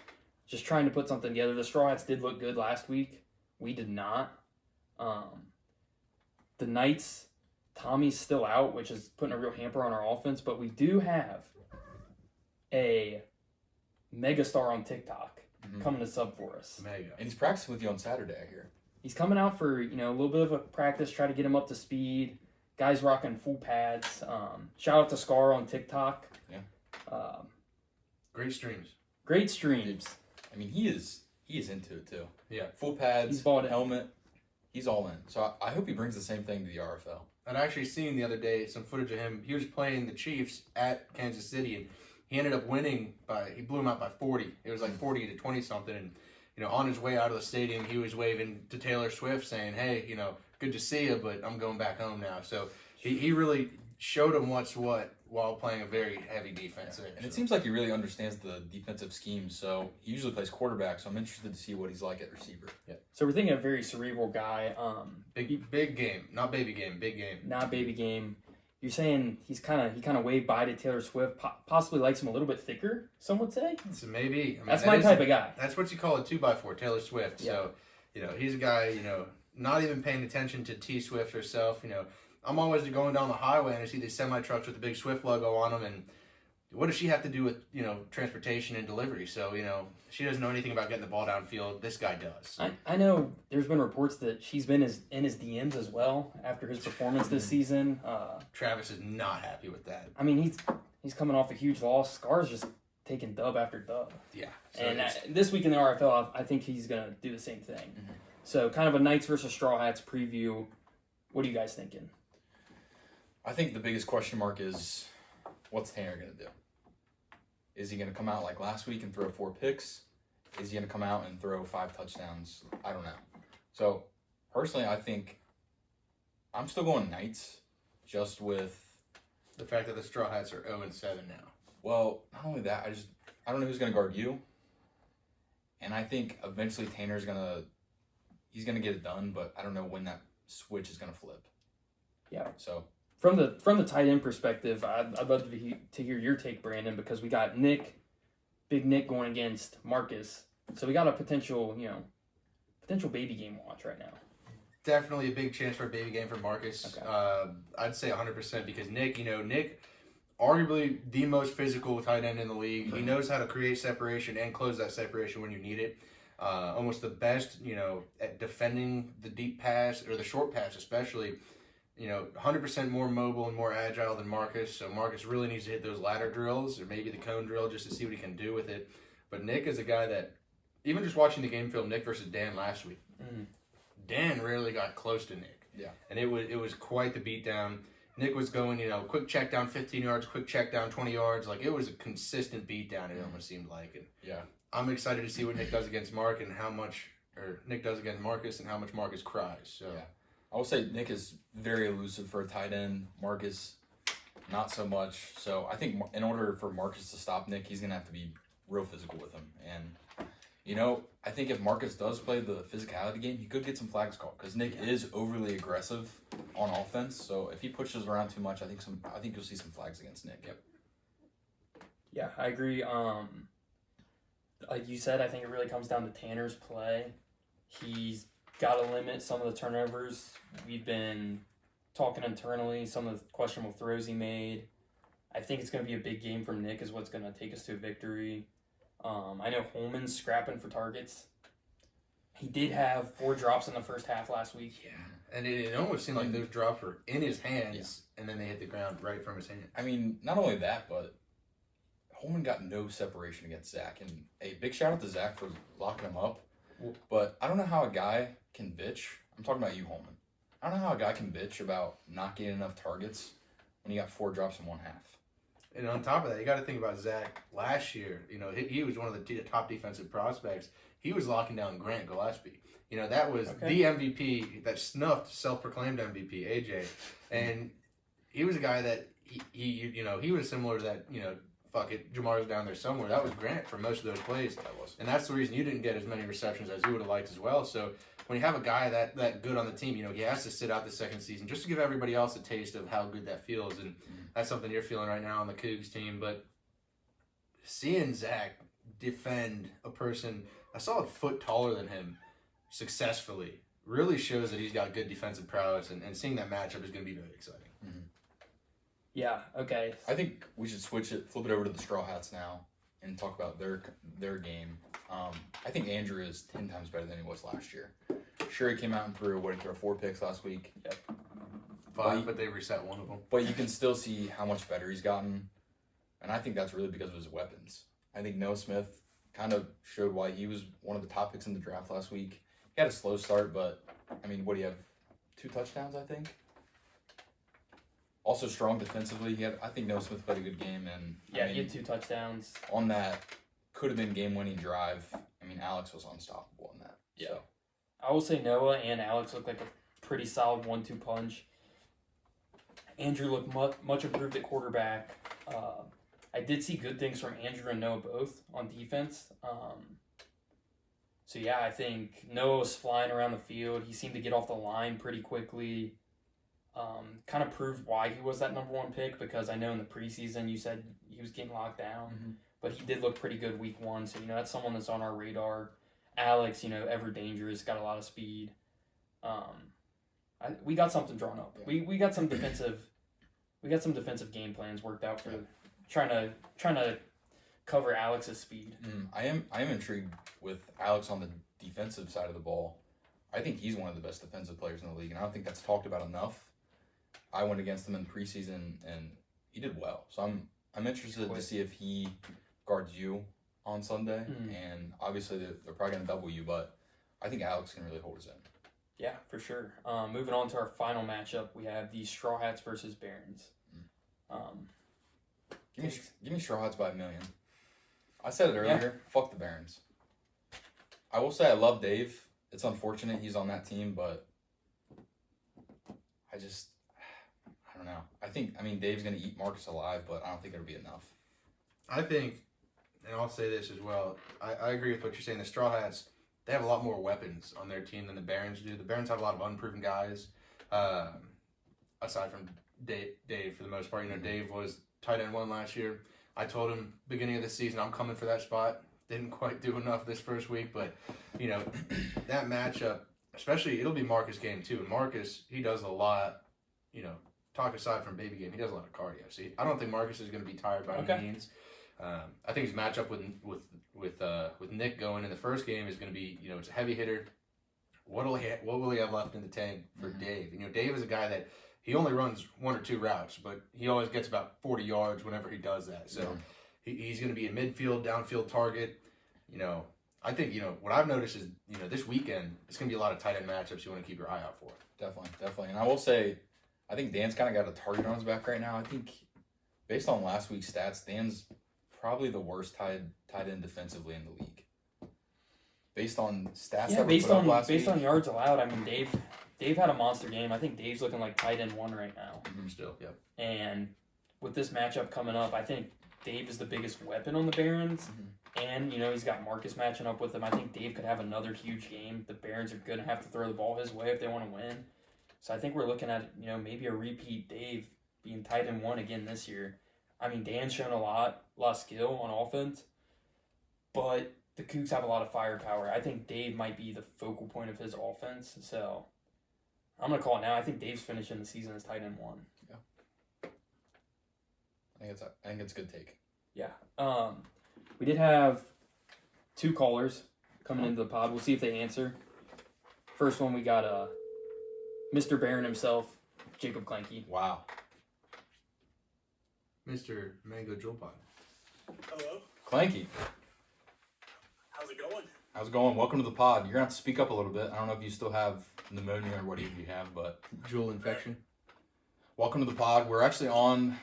just trying to put something together. The Straw Hats did look good last week. We did not. The Knights, Tommy's still out, which is putting a real hamper on our offense, but we do have a megastar on TikTok coming to sub for us. Mega. And he's practicing with you on Saturday, I hear. He's coming out for, a little bit of a practice, try to get him up to speed. Guys rocking full pads. Shout out to Scar on TikTok. Yeah. Great streams. Great streams. He is into it too. Yeah. Full pads, He's bought it. helmet. He's all in. So I hope he brings the same thing to the RFL. I'd actually seen the other day some footage of him. He was playing the Chiefs at Kansas City, and he ended up winning he blew him out by 40. It was like 40 to 20 something. And, on his way out of the stadium, he was waving to Taylor Swift saying, hey, good to see you, but I'm going back home now. So he really showed him what's what while playing a very heavy defense. And it seems like he really understands the defensive scheme. So he usually plays quarterback. So I'm interested to see what he's like at receiver. Yeah. So we're thinking a very cerebral guy. Big game, not baby game. Big game, not baby game. You're saying he kind of waved by to Taylor Swift. Possibly likes him a little bit thicker. Some would say. So maybe. I mean, that's my type of guy. That's what you call a 2x4, Taylor Swift. Yeah. So he's a guy. Not even paying attention to T Swift herself. I'm always going down the highway and I see these semi trucks with the big Swift logo on them, and what does she have to do with transportation and delivery? So she doesn't know anything about getting the ball downfield. This guy does. I know there's been reports that she's been in his DMs as well after his performance this season. Travis is not happy with that. I mean, he's coming off a huge loss. Scar's just taking dub after dub. Yeah. So and this week in the RFL, I think he's gonna do the same thing. Mm-hmm. So kind of a Knights versus Straw Hats preview. What are you guys thinking? I think the biggest question mark is, what's Tanner going to do? Is he going to come out like last week and throw 4 picks? Is he going to come out and throw 5 touchdowns? I don't know. So, personally, I think I'm still going Knights, just with the fact that the Straw Hats are 0-7 now. Well, not only that, I don't know who's going to guard you. And I think eventually Tanner's he's going to get it done, but I don't know when that switch is going to flip. Yeah. So from the tight end perspective, I'd love to hear your take, Brandon, because we got Big Nick going against Marcus, so we got a potential baby game watch right now. Definitely a big chance for a baby game for Marcus. Okay. I'd say 100% because Nick, arguably the most physical tight end in the league. He knows how to create separation and close that separation when you need it. Almost the best, at defending the deep pass or the short pass especially. 100% more mobile and more agile than Marcus. So Marcus really needs to hit those ladder drills or maybe the cone drill just to see what he can do with it. But Nick is a guy that, even just watching the game film, Nick versus Dan last week, Dan rarely got close to Nick. Yeah. And it was quite the beatdown. Nick was going, quick check down 15 yards, quick check down 20 yards. Like, it was a consistent beatdown, it almost seemed like. And yeah. I'm excited to see what Nick does against Marcus and how much Marcus cries. So. Yeah. I will say Nick is very elusive for a tight end. Marcus, not so much. So I think in order for Marcus to stop Nick, he's going to have to be real physical with him. And, I think if Marcus does play the physicality game, he could get some flags called because Nick is overly aggressive on offense. So if he pushes around too much, I think you'll see some flags against Nick. Yep. Yeah, I agree. Like you said, I think it really comes down to Tanner's play. He's got to limit some of the turnovers. We've been talking internally, some of the questionable throws he made. I think it's going to be a big game from Nick is what's going to take us to a victory. I know Holman's scrapping for targets. He did have 4 drops in the first half last week. Yeah, and it almost seemed like those drops were in his hands, and then they hit the ground right from his hand. I mean, not only that, but Holman got no separation against Zach. And a big shout out to Zach for locking him up. But I don't know how a guy can bitch. I'm talking about you, Holman. I don't know how a guy can bitch about not getting enough targets when he got 4 drops in one half. And on top of that, you got to think about Zach last year. He was one of the top defensive prospects. He was locking down Grant Gillespie. That was the MVP that snuffed self-proclaimed MVP, AJ. And he was a guy that he was similar to that, fuck it, Jamar's down there somewhere. That was Grant for most of those plays. That was. And that's the reason you didn't get as many receptions as you would have liked as well. So when you have a guy that good on the team, he has to sit out the second season just to give everybody else a taste of how good that feels. And that's something you're feeling right now on the Cougs team. But seeing Zach defend a person a solid foot taller than him successfully really shows that he's got good defensive prowess. And seeing that matchup is going to be very exciting. Mm-hmm. Yeah, okay. I think we should flip it over to the Straw Hats now and talk about their game. I think Andrew is 10 times better than he was last year. Sure, he came out and threw 4 picks last week. Yep. 5, but they reset one of them. But you can still see how much better he's gotten. And I think that's really because of his weapons. I think Noah Smith kind of showed why he was one of the top picks in the draft last week. He had a slow start, but, what do you have? 2 touchdowns, I think? Also strong defensively. I think Noah Smith played a good game. And he had 2 touchdowns. On that could have been game-winning drive. Alex was unstoppable in that. Yeah. So. I will say Noah and Alex look like a pretty solid 1-2 punch. Andrew looked much improved at quarterback. I did see good things from Andrew and Noah both on defense. So yeah, I think Noah was flying around the field. He seemed to get off the line pretty quickly. Kind of proved why he was that number 1 pick, because I know in the preseason you said he was getting locked down, but he did look pretty good week 1. So, that's someone that's on our radar. Alex, ever dangerous, got a lot of speed. We got something drawn up. We got some defensive game plans worked out for trying to cover Alex's speed. I am intrigued with Alex on the defensive side of the ball. I think he's one of the best defensive players in the league, and I don't think that's talked about enough. I went against him in preseason, and he did well. So I'm interested to see if he guards you on Sunday, and obviously they're probably going to double you, but I think Alex can really hold his own. Yeah, for sure. Moving on to our final matchup, we have the Straw Hats versus Barons. Give me Straw Hats by 1 million. I said it earlier. Yeah. Fuck the Barons. I will say I love Dave. It's unfortunate he's on that team, but I don't know. I mean, Dave's going to eat Marcus alive, but I don't think it'll be enough. I think, and I'll say this as well, I agree with what you're saying. The Straw Hats, they have a lot more weapons on their team than the Barons do. The Barons have a lot of unproven guys, aside from Dave for the most part. Dave was tight end 1 last year. I told him beginning of the season I'm coming for that spot. Didn't quite do enough this first week, but, that matchup, especially, it'll be Marcus' game too. And Marcus, he does a lot, talk aside from baby game, he does a lot of cardio. So I don't think Marcus is going to be tired by any means. I think his matchup with Nick going in the first game is going to be, it's a heavy hitter. What will he have left in the tank for Dave? Dave is a guy that he only runs 1 or 2 routes, but he always gets about 40 yards whenever he does that. So he's going to be a midfield, downfield target. I think, what I've noticed is, this weekend, it's going to be a lot of tight end matchups you want to keep your eye out for. Definitely. And I will say, I think Dan's kind of got a target on his back right now. I think, based on last week's stats, Dan's probably the worst tight end defensively in the league. Based on stats that were put up last week. Based on yards allowed, I mean, Dave had a monster game. I think Dave's looking like tight end 1 right now. Still, yep. And with this matchup coming up, I think Dave is the biggest weapon on the Barons. And, he's got Marcus matching up with him. I think Dave could have another huge game. The Barons are going to have to throw the ball his way if they want to win. So I think we're looking at, maybe a repeat Dave being tight end 1 again this year. I mean, Dan's shown a lot of skill on offense, but the Cougs have a lot of firepower. I think Dave might be the focal point of his offense. So I'm going to call it now. I think Dave's finishing the season as tight end 1. Yeah. I think it's a good take. Yeah. We did have 2 callers coming into the pod. We'll see if they answer. First one, we got Mr. Barron himself, Jacob Clanky. Wow. Mr. Mango Jewel Pod. Hello. Clanky. How's it going? How's it going? Welcome to the pod. You're going to have to speak up a little bit. I don't know if you still have pneumonia or whatever you have, but... Jewel infection. Welcome to the pod. We're actually on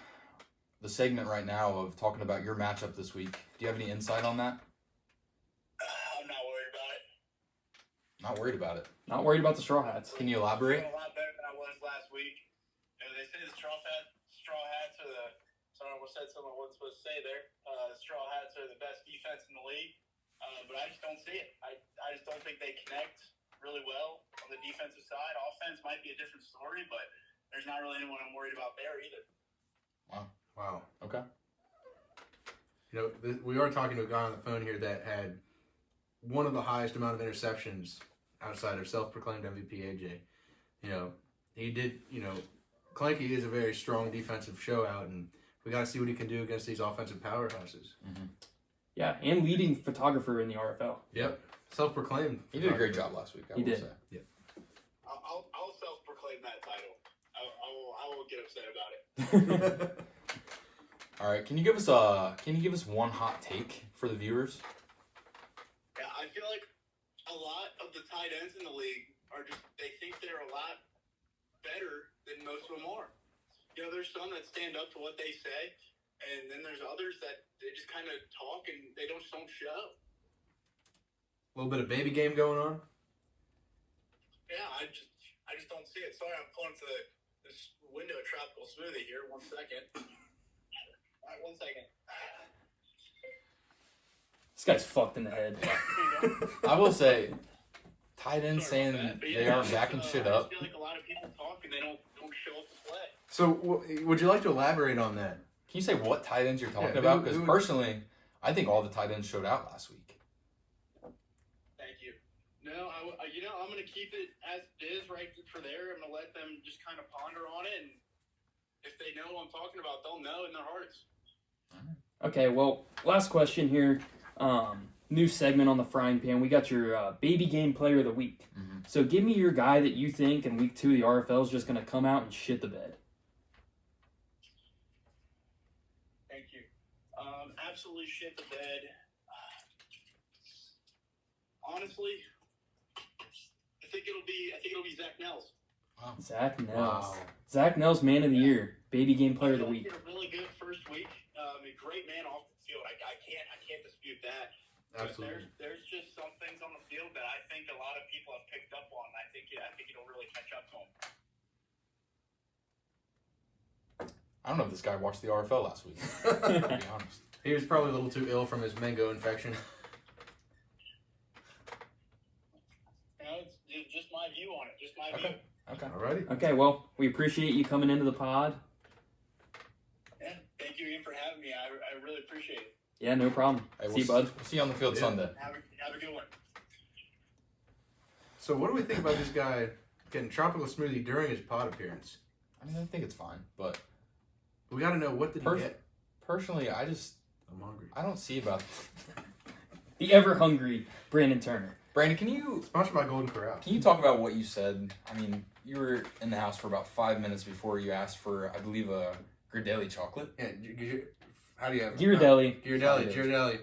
the segment right now of talking about your matchup this week. Do you have any insight on that? I'm not worried about it. Not worried about it. Not worried about the Straw Hats. Can you elaborate? I'm a lot better than I was last week. They say the straw hats are the... Sorry, I almost said something I wasn't supposed to say there. Straw hats are the best defense in the league. But I just don't see it. I just don't think they connect really well on the defensive side. Offense might be a different story, but there's not really anyone I'm worried about there either. Wow. Okay. We are talking to a guy on the phone here that had one of the highest amount of interceptions outside of self-proclaimed MVP AJ. He did, Clanky is a very strong defensive show-out, and we got to see what he can do against these offensive powerhouses. Mm-hmm. Yeah, and leading photographer in the RFL. Yep. Self-proclaimed. He did a great job last week, I will say. Yeah. I'll self-proclaim that title. I won't get upset about it. All right, can you give us one hot take for the viewers? Yeah, I feel like a lot of the tight ends in the league they think they're a lot better than most of them are. There's some that stand up to what they say, and then there's others that they just kind of talk and they just don't show. A little bit of baby game going on. Yeah, I just don't see it. Sorry, I'm pulling to this window of tropical smoothie here. 1 second. All right, 1 second. This guy's fucked in the head. I will say, tight ends Sorry saying about that, but they yeah, are backing shit up. I feel like a lot of people talk and they don't show up to play. So, would you like to elaborate on that? Can you say what tight ends you're talking Yeah, about? who Because would- personally, I think all the tight ends showed out last week. Thank you. No, I'm going to keep it as it is right for there. I'm going to let them just kind of ponder on it, and if they know what I'm talking about, they'll know in their hearts. Okay, well, last question here. New segment on the frying pan. We got your baby game player of the week. Mm-hmm. So give me your guy that you think in week 2 the RFL is just going to come out and shit the bed. Thank you. Absolutely shit the bed. Honestly, I think it'll be Zach Nels. Zach Nels. Wow. Zach Nels, man of the year. Baby game player of the week. He had a really good first week. A great man off the field. I can't dispute that. Absolutely. But there's just some things on the field that I think a lot of people have picked up on. I think it'll really catch up to him. I don't know if this guy watched the RFL last week. To be honest. He was probably a little too ill from his mango infection. It's just my view on it. Just my view. Okay. Alrighty. Okay, well, we appreciate you coming into the pod. Yeah. Thank you again for having me. I really appreciate it. Yeah, no problem. Hey, See you, bud. We'll see you on the field Sunday. Have a good one. So, what do we think about this guy getting tropical smoothie during his pod appearance? I mean, I think it's fine, but We got to know, what did he get? personally, I'm hungry. I don't see about. The ever hungry Brandon Turner. Brandon, can you Sponsored by Golden Corral. talk about what you said? I mean, you were in the house for about 5 minutes before you asked for, I believe, a Ghirardelli chocolate. Yeah, how do you have Ghirardelli. Ghirardelli.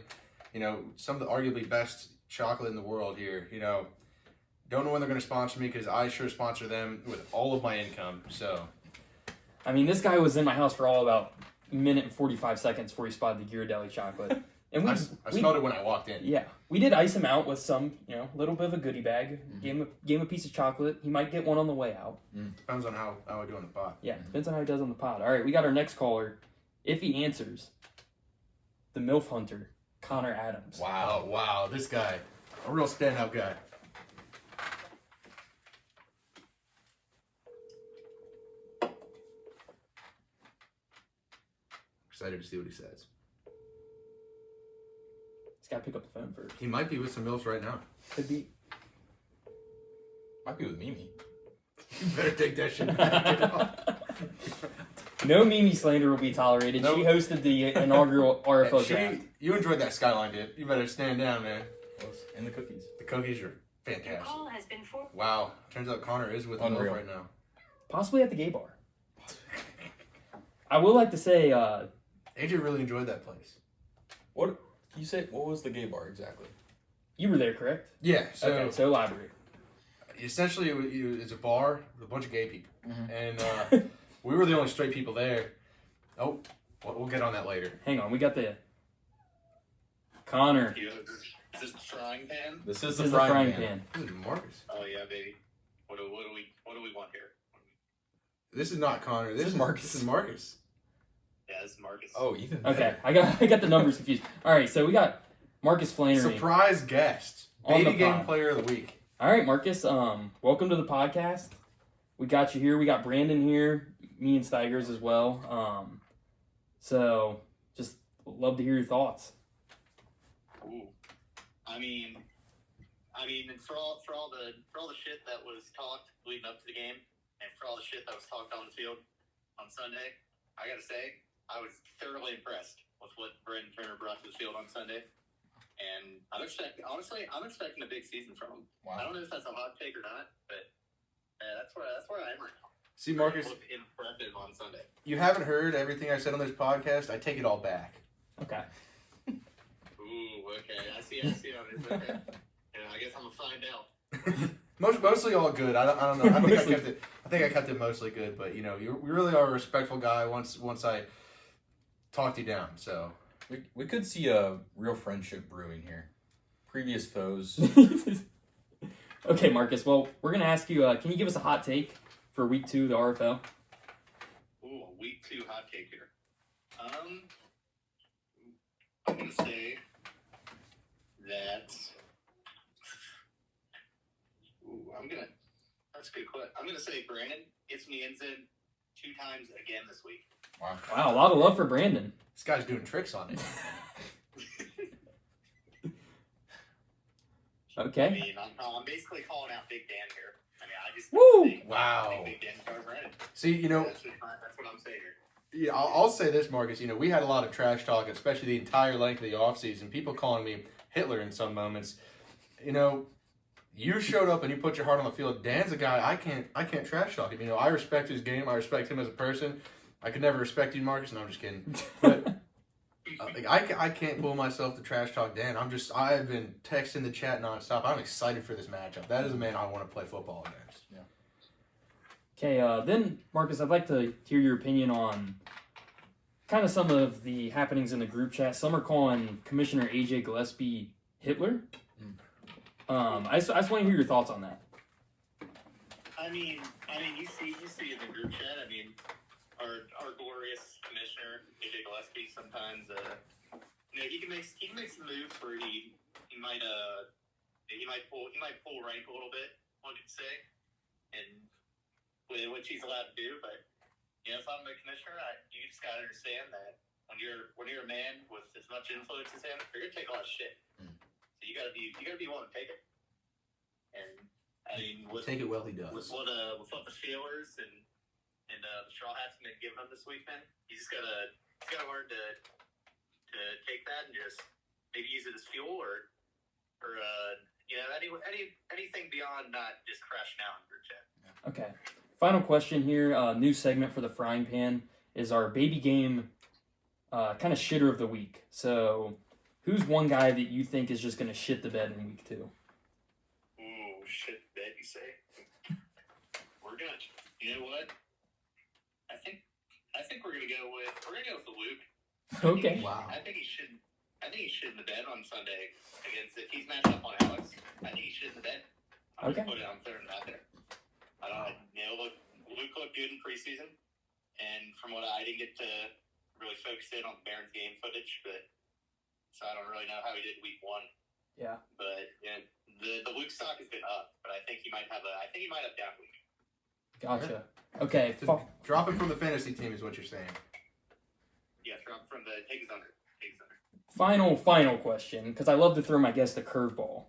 You know, some of the arguably best chocolate in the world here. You know, don't know when they're going to sponsor me because I sure sponsor them with all of my income. So, I mean, this guy was in my house for all about a minute and 45 seconds before he spotted the Ghirardelli chocolate. And I smelled it when I walked in. Yeah, we did ice him out with some, little bit of a goodie bag. Mm-hmm. Gave him a piece of chocolate. He might get one on the way out. Depends on how I do on the pod. Yeah, depends on how he does on the pod. All right, we got our next caller. If he answers, the MILF Hunter, Connor Adams. Wow. Oh, wow. This guy. A real standout guy. Excited to see what he says. He's got to pick up the phone first. He might be with some MILFs right now. Could be. Might be with Mimi. You better take that shit back. No Mimi slander will be tolerated. Nope. She hosted the inaugural RFL draft. You enjoyed that skyline, dude. You better stand down, man. And the cookies. The cookies are fantastic. Call has been for. Wow. Turns out Connor is with a MILF Unreal. right now. Possibly at the gay bar. I will like to say, AJ really enjoyed that place. What you say? What was the gay bar exactly? you were there, correct? Yeah, so Okay, so elaborate. essentially it's a bar with a bunch of gay people. And we were the only straight people there. Oh, we'll get on that later. Hang on, we got the Connor. Is this the frying pan? This is This is the frying pan. This is Marcus. Oh yeah, baby. What do we want here? This is not Connor. This is Marcus. This is Marcus. Yeah, this is Marcus. Oh, even Okay, I got the numbers confused. All right, so we got Marcus Flannery. Surprise guest. On the Baby Game pod. Player of the Week. All right, Marcus. Welcome to the podcast. We got you here. We got Brandon here. Me and Steigers as well. So just love to hear your thoughts. Ooh. I mean, and for all the shit that was talked leading up to the game, and for all the shit that was talked on the field on Sunday, I gotta say I was thoroughly impressed with what Brandon Turner brought to the field on Sunday. And I'm expecting a big season from him. Wow. I don't know if that's a hot take or not, but that's where I am right now. See, Marcus, Looked impressive on Sunday. you haven't heard everything I said on this podcast. I take it all back. Okay. Ooh, okay. I see how it is. Okay. Yeah, I guess I'm gonna find out. Mostly all good. I don't know. I think I kept it mostly good. But you really are a respectful guy. Once I talked you down, so We could see a real friendship brewing here. Previous foes. Okay, Marcus. Well, we're gonna ask you. Can you give us a hot take for week 2 of the RFL? week 2 hot take here. I'm gonna say that. That's a good question. I'm gonna say Brandon gets me in 2 times again this week. Wow, a lot of love for Brandon. This guy's doing tricks on it. Okay. I mean, I'm basically calling out Big Dan here. I mean, I just think Wow. Big Dan's cover Brandon. See, you know, That's what I'm saying here. yeah, I'll say this, Marcus. You know, we had a lot of trash talk, especially the entire length of the offseason. People calling me Hitler in some moments. You know, you showed up and you put your heart on the field. Dan's a guy I can't trash talk him. You know, I respect his game. I respect him as a person. I could never respect you, Marcus. No, I'm just kidding. But I can't pull myself to trash talk Dan. I've been texting the chat nonstop. I'm excited for this matchup. That is a man I want to play football against. Yeah. Okay, then, Marcus, I'd like to hear your opinion on kind of some of the happenings in the group chat. Some are calling Commissioner AJ Gillespie Hitler. I just want to hear your thoughts on that. I mean, you see in the group chat. I mean, our glorious commissioner AJ Gillespie sometimes, he can make some moves where he might pull rank a little bit, one could say, and which he's allowed to do. But you know, if I'm a commissioner, you just gotta understand that when you're a man with as much influence as him, you're gonna take a lot of shit. So you gotta be willing to take it. And I mean, Take it well, he does. With what the Steelers and the Straw Hats have been giving him this week, man, he's gotta learn to take that and just maybe use it as fuel or you know, anything beyond not just crashing out in group chat. Okay. Final question here. New segment for the frying pan is our baby game kind of shitter of the week. So, who's one guy that you think is just going to shit the bed in week 2? Ooh, shit the bed, you say? You know what? I think we're gonna go with the Luke. Okay. Wow. I think he should in the bed on Sunday against if he's matched up on Alex. I think he should in the bed. I'm Okay. I'm throwing it out there. I don't know. You know, Luke looked good in preseason, and from what I didn't get to really focus in on the Barons game footage, so I don't really know how he did week 1. Yeah. But yeah, the Luke stock has been up, but I think he might have down week. Gotcha. Okay. Drop him from the fantasy team is what you're saying. Yeah, from the take his under. Final question, because I love to throw my guest a curveball.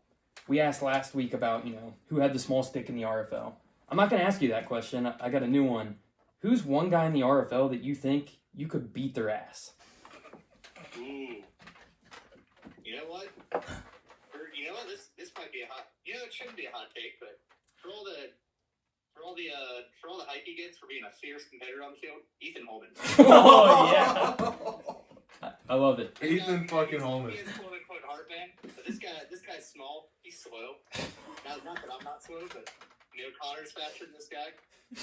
We asked last week about, who had the small stick in the RFL. I'm not going to ask you that question. I got a new one. Who's one guy in the RFL that you think you could beat their ass? Ooh. You know what? This might be a hot. It shouldn't be a hot take, but for all the hype he gets for being a fierce competitor on the field, Ethan Holman. Oh yeah, I love it. Ethan fucking Holman. He is quote unquote hard man, but this guy's small. He's slow. Not that I'm not slow, but Connor's faster than this guy,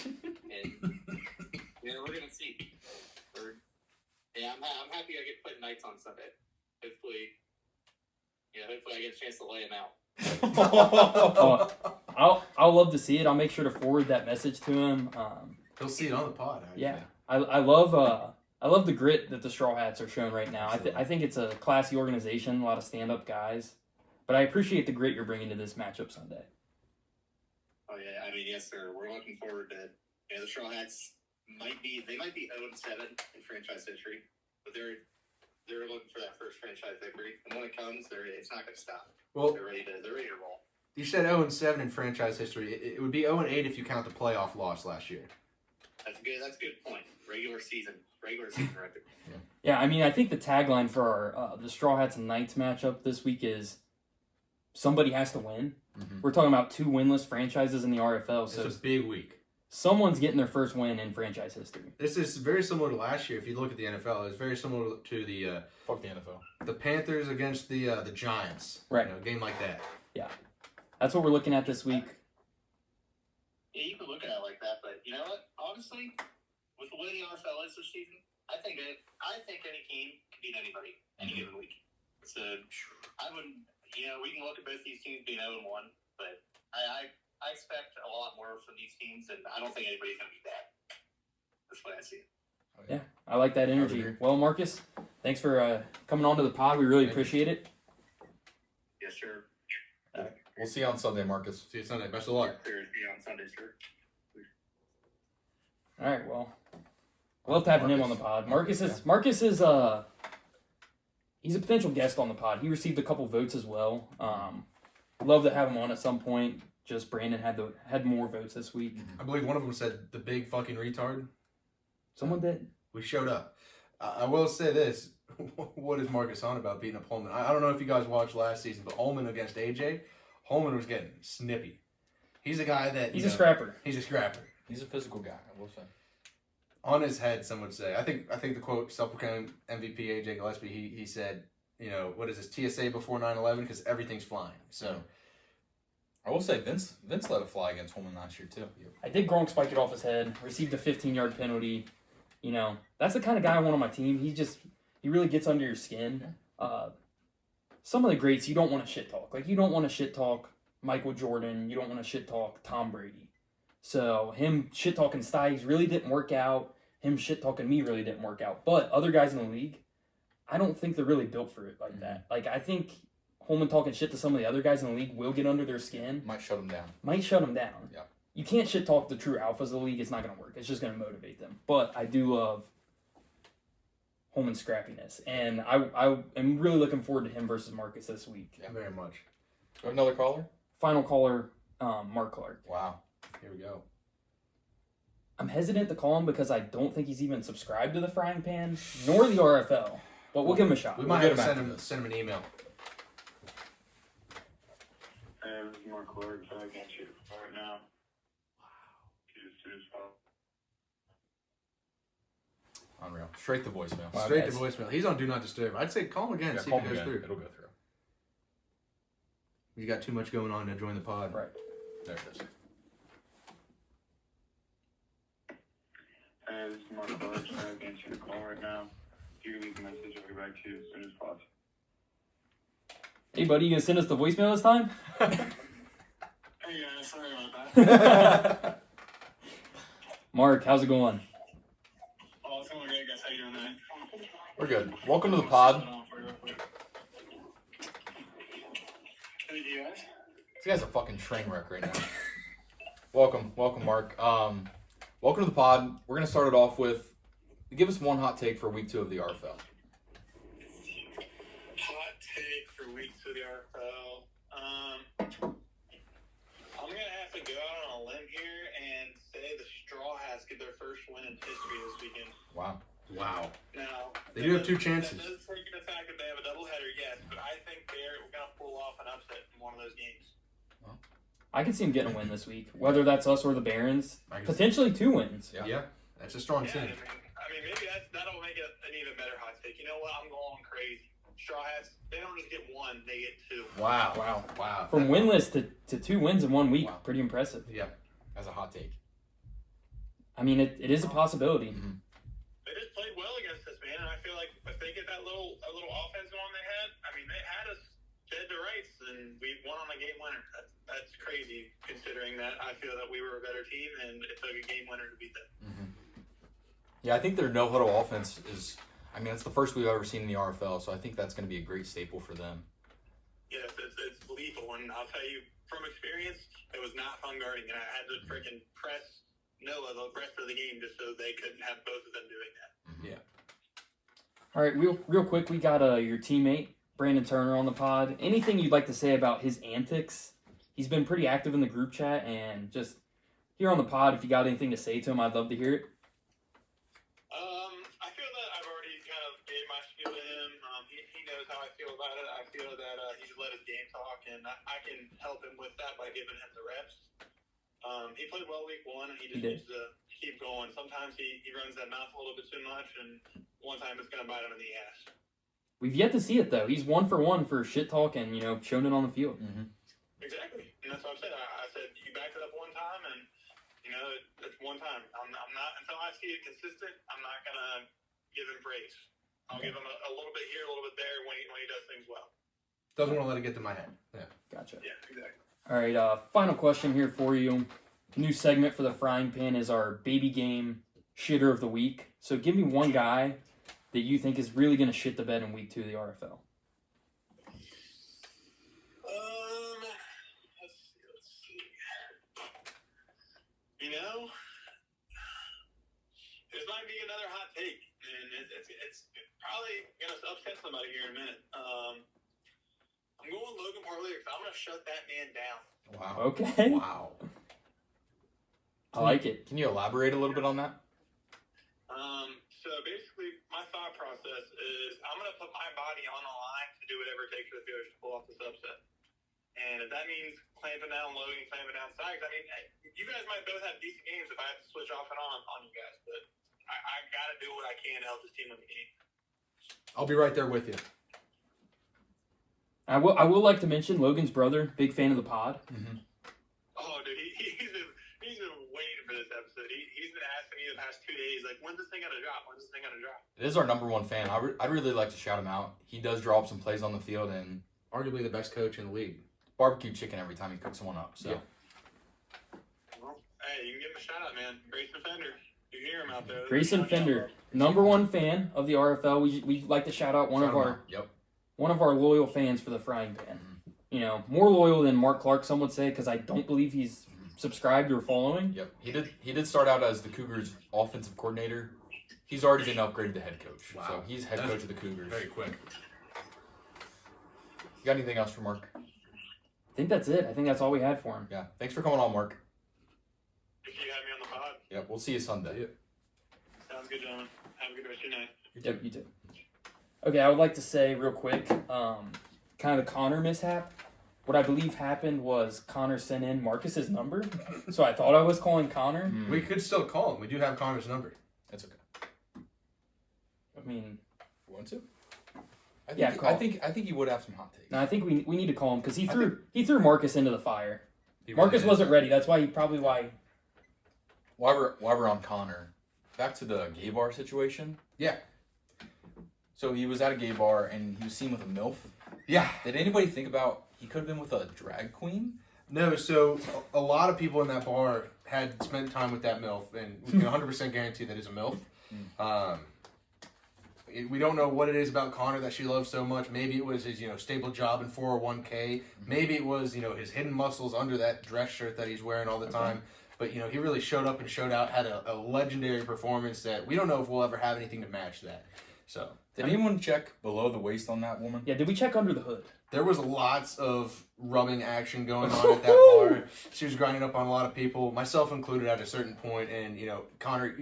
and we're gonna see. I'm happy I get to put nights on Sunday. Hopefully I get a chance to lay him out. I'll love to see it. I'll make sure to forward that message to him. He'll see it on the pod. Actually. Yeah, I love the grit that the Straw Hats are showing right now. I think it's a classy organization, a lot of stand-up guys. But I appreciate the grit you're bringing to this matchup Sunday. Oh yeah, I mean yes sir. We're looking forward to the Straw Hats might be 0-7 in franchise history, but they're looking for that first franchise victory, and when it comes, it's not going to stop. Well, they're ready to roll. You said 0-7 in franchise history. It would be 0-8 if you count the playoff loss last year. That's a good point. Regular season record. Yeah, I mean, I think the tagline for our the Straw Hats and Knights matchup this week is somebody has to win. Mm-hmm. We're talking about 2 winless franchises in the RFL, so it's a big week. Someone's getting their first win in franchise history. This is very similar to last year. If you look at the NFL, it's very similar to the fuck the NFL. The Panthers against the Giants. Right. A game like that. Yeah. That's what we're looking at this week. Yeah, you can look at it like that, but you know what? Honestly, with the way the RFL is this season, I think any team can beat anybody any given week. So I wouldn't. We can look at both these teams being 0-1, but I expect a lot more from these teams, and I don't think anybody's going to beat that. That's what I see. Yeah, I like that energy. Well, Marcus, thanks for coming on to the pod. We really appreciate it. Yes, sir. We'll see you on Sunday, Marcus. See you Sunday. Best of luck. Clear to be on Sunday, sir. All right, well, love having him on the pod. Marcus is he's a potential guest on the pod. He received a couple votes as well. Love to have him on at some point. Just Brandon had more votes this week. I believe one of them said the big fucking retard. Someone did. We showed up. I will say this. What is Marcus on about beating up Holman? I don't know if you guys watched last season, but Holman against AJ, Holman was getting snippy. He's a guy that... He's a scrapper. He's a scrapper. He's a physical guy, I will say. On his head, some would say. I think the quote, self-proclaimed MVP AJ Gillespie, he said, what is this, TSA before 9/11? Because everything's flying. So... I will say Vince let it fly against Holman last year, too. I did Gronk spike it off his head, received a 15-yard penalty. That's the kind of guy I want on my team. He really gets under your skin. Some of the greats you don't want to shit talk. Like, you don't want to shit talk Michael Jordan. You don't want to shit talk Tom Brady. So him shit talking Stiggs really didn't work out. Him shit talking me really didn't work out. But other guys in the league, I don't think they're really built for it like that. Like, I think Holman talking shit to some of the other guys in the league will get under their skin. Might shut them down. Yeah. You can't shit talk the true alphas of the league. It's not going to work. It's just going to motivate them. But I do love Holman's scrappiness. And I am really looking forward to him versus Marcus this week. Yeah, very much. Another caller? Final caller, Mark Clark. Wow. Here we go. I'm hesitant to call him because I don't think he's even subscribed to the Frying Pan, nor the RFL. But we'll give him a shot. We might have to send him an email. This is Mark Clark. I got you right now. Unreal. Straight to voicemail. Wow, Straight to voicemail. He's on Do Not Disturb. I'd say call him again and see if it goes through. It'll go through. He's got too much going on to join the pod. Right. There it is. This is Mark Clark. I got you the call right now. If you leave a message, I'll get back to you as soon as possible. Hey, buddy, you gonna send us the voicemail this time? Hey, guys. Sorry about that. Mark, how's it going? Oh, it's going great, guys. How you doing, man? We're good. Welcome to the pod. Hey, you guys? This guy's a fucking train wreck right now. Welcome, Mark. Welcome to the pod. We're gonna start it off with give us one hot take for week 2 of the RFL. Hot take for week 2 of the RFL. I'm gonna have to go out on a limb here and say the Straw Hats get their first win in history this weekend. Wow. Now They do have 2 chances. That does take the fact that they have a doubleheader, yes, but I think they're gonna pull off an upset in one of those games. I can see him getting a win this week, whether that's us or the Barons. Potentially 2 wins. Yeah. That's a strong team. I mean, maybe that'll make it an even better hot take. You know what? I'm going crazy. Straw Hats, they don't just get 1, they get 2. Wow. From winless to 2 wins in 1 week, pretty impressive. Yeah. As a hot take. I mean, it is a possibility. Mm-hmm. They just played well against us, man, and I feel like if they get that little offense going they had, I mean, they had us dead to rights, and we won on a game winner. That's crazy, considering that I feel that we were a better team, and it took a game winner to beat them. Mm-hmm. Yeah, I think their no-huddle offense is, I mean, it's the first we've ever seen in the RFL, so I think that's going to be a great staple for them. Yes, it's lethal, and I'll tell you, from experience, it was not fun guarding, and I had to freaking press Noah the rest of the game just so they couldn't have both of them doing that. Mm-hmm. Yeah. All right, real quick, we got your teammate, Brandon Turner, on the pod. Anything you'd like to say about his antics? He's been pretty active in the group chat, and just here on the pod, if you got anything to say to him, I'd love to hear it. I feel that I've already kind of gave my spiel to him. He knows how I feel about it. I feel that he should let his game talk, and I can help him with that by giving him the reps. He played well week 1, and he just needs to keep going. Sometimes he runs that mouth a little bit too much, and one time it's going to bite him in the ass. We've yet to see it, though. He's 1 for 1 for shit talk and, showing it on the field. Mm-hmm. Exactly. And that's what I said. I said, you backed it up one time, and, it's one time. I'm not, until I see it consistent, I'm not going to give him praise. I'll give him a little bit here, a little bit there when he does things well. Doesn't want to let it get to my head. Yeah. Gotcha. Yeah, exactly. All right, final question here for you. New segment for the Frying Pan is our baby game shitter of the week. So give me one guy that you think is really going to shit the bed in week 2 of the RFL. Let's see. You know, this might be another hot take, and it's probably gonna upset somebody here in a minute. I'm going Logan Parley because I'm gonna shut that man down. Wow. Okay. Wow. I like it. Can you elaborate a little bit on that? So basically, my thought process is I'm gonna put my body on the line to do whatever it takes for the Steelers to pull off this upset. And if that means clamping down Logan, clamping down Sykes, I mean, you guys might both have decent games if I have to switch off and on you guys, but I got to do what I can to help this team win the game. I'll be right there with you. I will like to mention Logan's brother, big fan of the pod. Mm-hmm. Oh, dude, he's been waiting for this episode. He's been asking me the past 2 days, like, when's this thing going to drop? When's this thing going to drop? It is our #1 fan. I'd really like to shout him out. He does draw up some plays on the field and Arguably the best coach in the league. barbecue chicken every time he cooks one up. So. Yeah. Well, hey, you can give him a shout out, man. Grayson Fender. You hear him out there. Grayson Fender, #1 fan of the RFL. We like to shout out one of our loyal fans for the frying pan. You know, more loyal than Mark Clark, some would say, because I don't believe he's subscribed or following. Yep. He did start out as the Cougars' offensive coordinator. He's already been upgraded to head coach. Wow. So he's head coach of the Cougars. Very quick. You got anything else for Mark? I think that's it. I think that's all we had for him. Yeah. Thanks for coming on, Mark. If you have me on the pod. Yep. We'll see you Sunday. Sounds good, gentlemen. Have a good rest of your night. Yep, you too. Okay, I would like to say real quick, kind of the Connor mishap. What I believe happened was Connor sent in Marcus's number, so I thought I was calling Connor. We could still call him. We do have Connor's number. That's okay. I mean, You want to? I think, Yeah, call. I think he would have some hot takes. no, I think we need to call him because he threw Marcus into the fire. He Marcus really wasn't did. ready. That's why While we're on Connor, back to the gay bar situation. Yeah. So he was at a gay bar and he was seen with a MILF. Yeah. Did anybody think about he could have been with a drag queen? No, so a lot of people in that bar had spent time with that MILF, and we can 100% guarantee that it's a MILF. We don't know what it is about Connor that she loves so much. Maybe it was his, stable job in 401k. Maybe it was, his hidden muscles under that dress shirt that he's wearing all the time. But, he really showed up and showed out, had a legendary performance that we don't know if we'll ever have anything to match that. So, Did anyone check below the waist on that woman? Yeah, did we check under the hood? there was lots of rubbing action going on at that bar. She was grinding up on a lot of people, myself included at a certain point. And, Connor,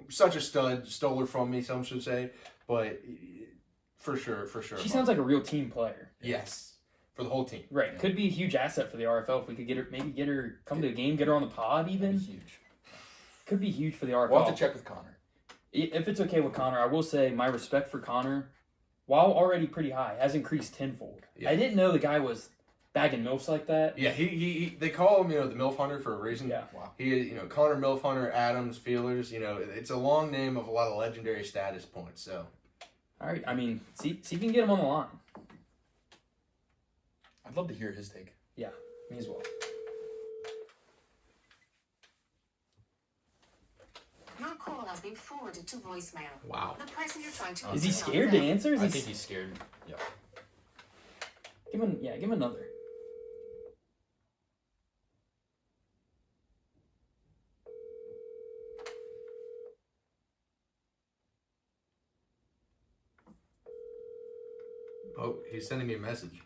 such a stud, stole her from me, some should say. But for sure. She sounds like a real team player. Yes. For the whole team. Right. Could be a huge asset for the RFL if we could get her, come to a game, get her on the pod even. That'd be huge. Could be huge for the RFL. We'll have to check with Connor. If it's okay with Connor, I will say my respect for Connor, while already pretty high, has increased tenfold. Yeah. I didn't know the guy was bagging MILFs like that. Yeah, he they call him, the MILF Hunter for a reason. Yeah. Wow. He is, Connor MILF Hunter, Adams, Feelers, it's a long name of a lot of legendary status points, so. All right. I mean, see if you can get him on the line. I'd love to hear his take. Yeah, me as well. Your call has been forwarded to voicemail. Wow. The person you're trying to Is he reach is not scared to there. answer? I think he's scared. Yeah. Give him another. Oh, he's sending me a message.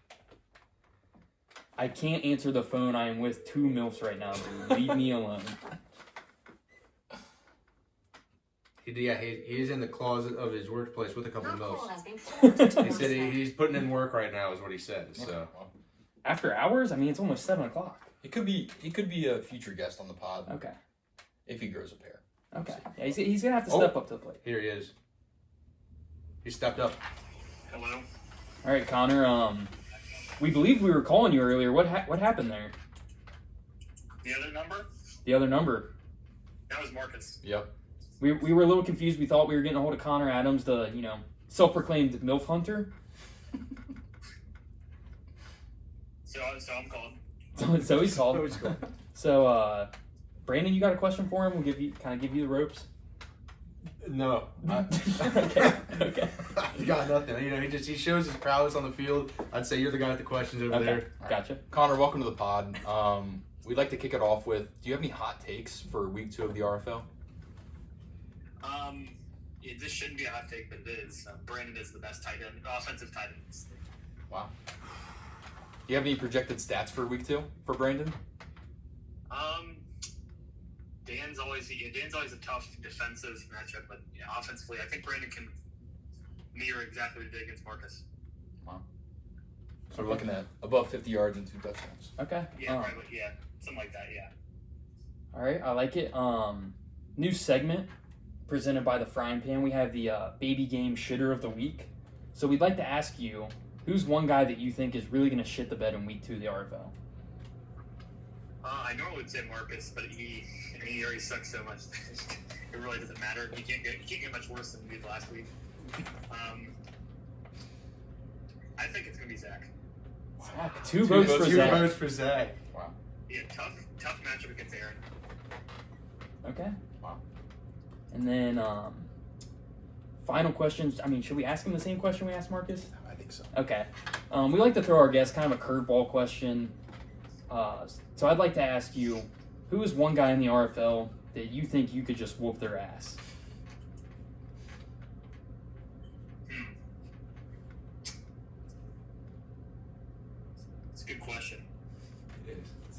I can't answer the phone. I am with 2 MILFs right now, dude. Leave me alone. He is in the closet of his workplace with a couple Your of call MILFs. has been forwarded to He said voicemail. he's putting in work right now, is what he said. So Well, After hours? I mean, it's almost 7 o'clock. he could be a future guest on the pod Okay. if he grows a pair. Okay. Yeah, he's going to have to step up to the plate. here he is. He stepped up. Hello. All right, Connor. We believe we were calling you earlier. What happened there? The other number? The other number. That was Marcus. Yep. We were a little confused. We thought we were getting a hold of Connor Adams, the self-proclaimed MILF hunter. So I'm calling. So he's called. Always cool. So Brandon, you got a question for him? We'll give you the ropes. No. Okay. He got nothing. You know, he shows his prowess on the field. I'd say you're the guy with the questions over Okay, there. gotcha. Connor, welcome to the pod. We'd like to kick it off with, do you have any hot takes for week 2 of the RFL? This shouldn't be a hot take, but it is. Brandon is the best tight end, offensive tight end. Wow. Do you have any projected stats for week 2 for Brandon? Dan's always a tough defensive matchup, but offensively, I think Brandon can mirror exactly what he did against Marcus. Wow. So we're looking at above 50 yards and 2 touchdowns. Okay. Yeah, right. Yeah, something like that. Yeah. All right, I like it. New segment presented by the Frying Pan. We have the Baby Game Shitter of the Week. So we'd like to ask you, who's one guy that you think is really going to shit the bed in week 2 of the RFL? I normally would say Marcus, but he already sucks so much. It really doesn't matter. He can't get much worse than he did last week. I think it's gonna be Zach. Wow. Two votes for Two Zach. votes for Zach. Wow. Yeah, tough matchup against Aaron. Okay. Wow. And then final questions. I mean, should we ask him the same question we asked Marcus? I think so. Okay. We like to throw our guests kind of a curveball question. So I'd like to ask you, who is one guy in the RFL that you think you could just whoop their ass? It's a good question. It is.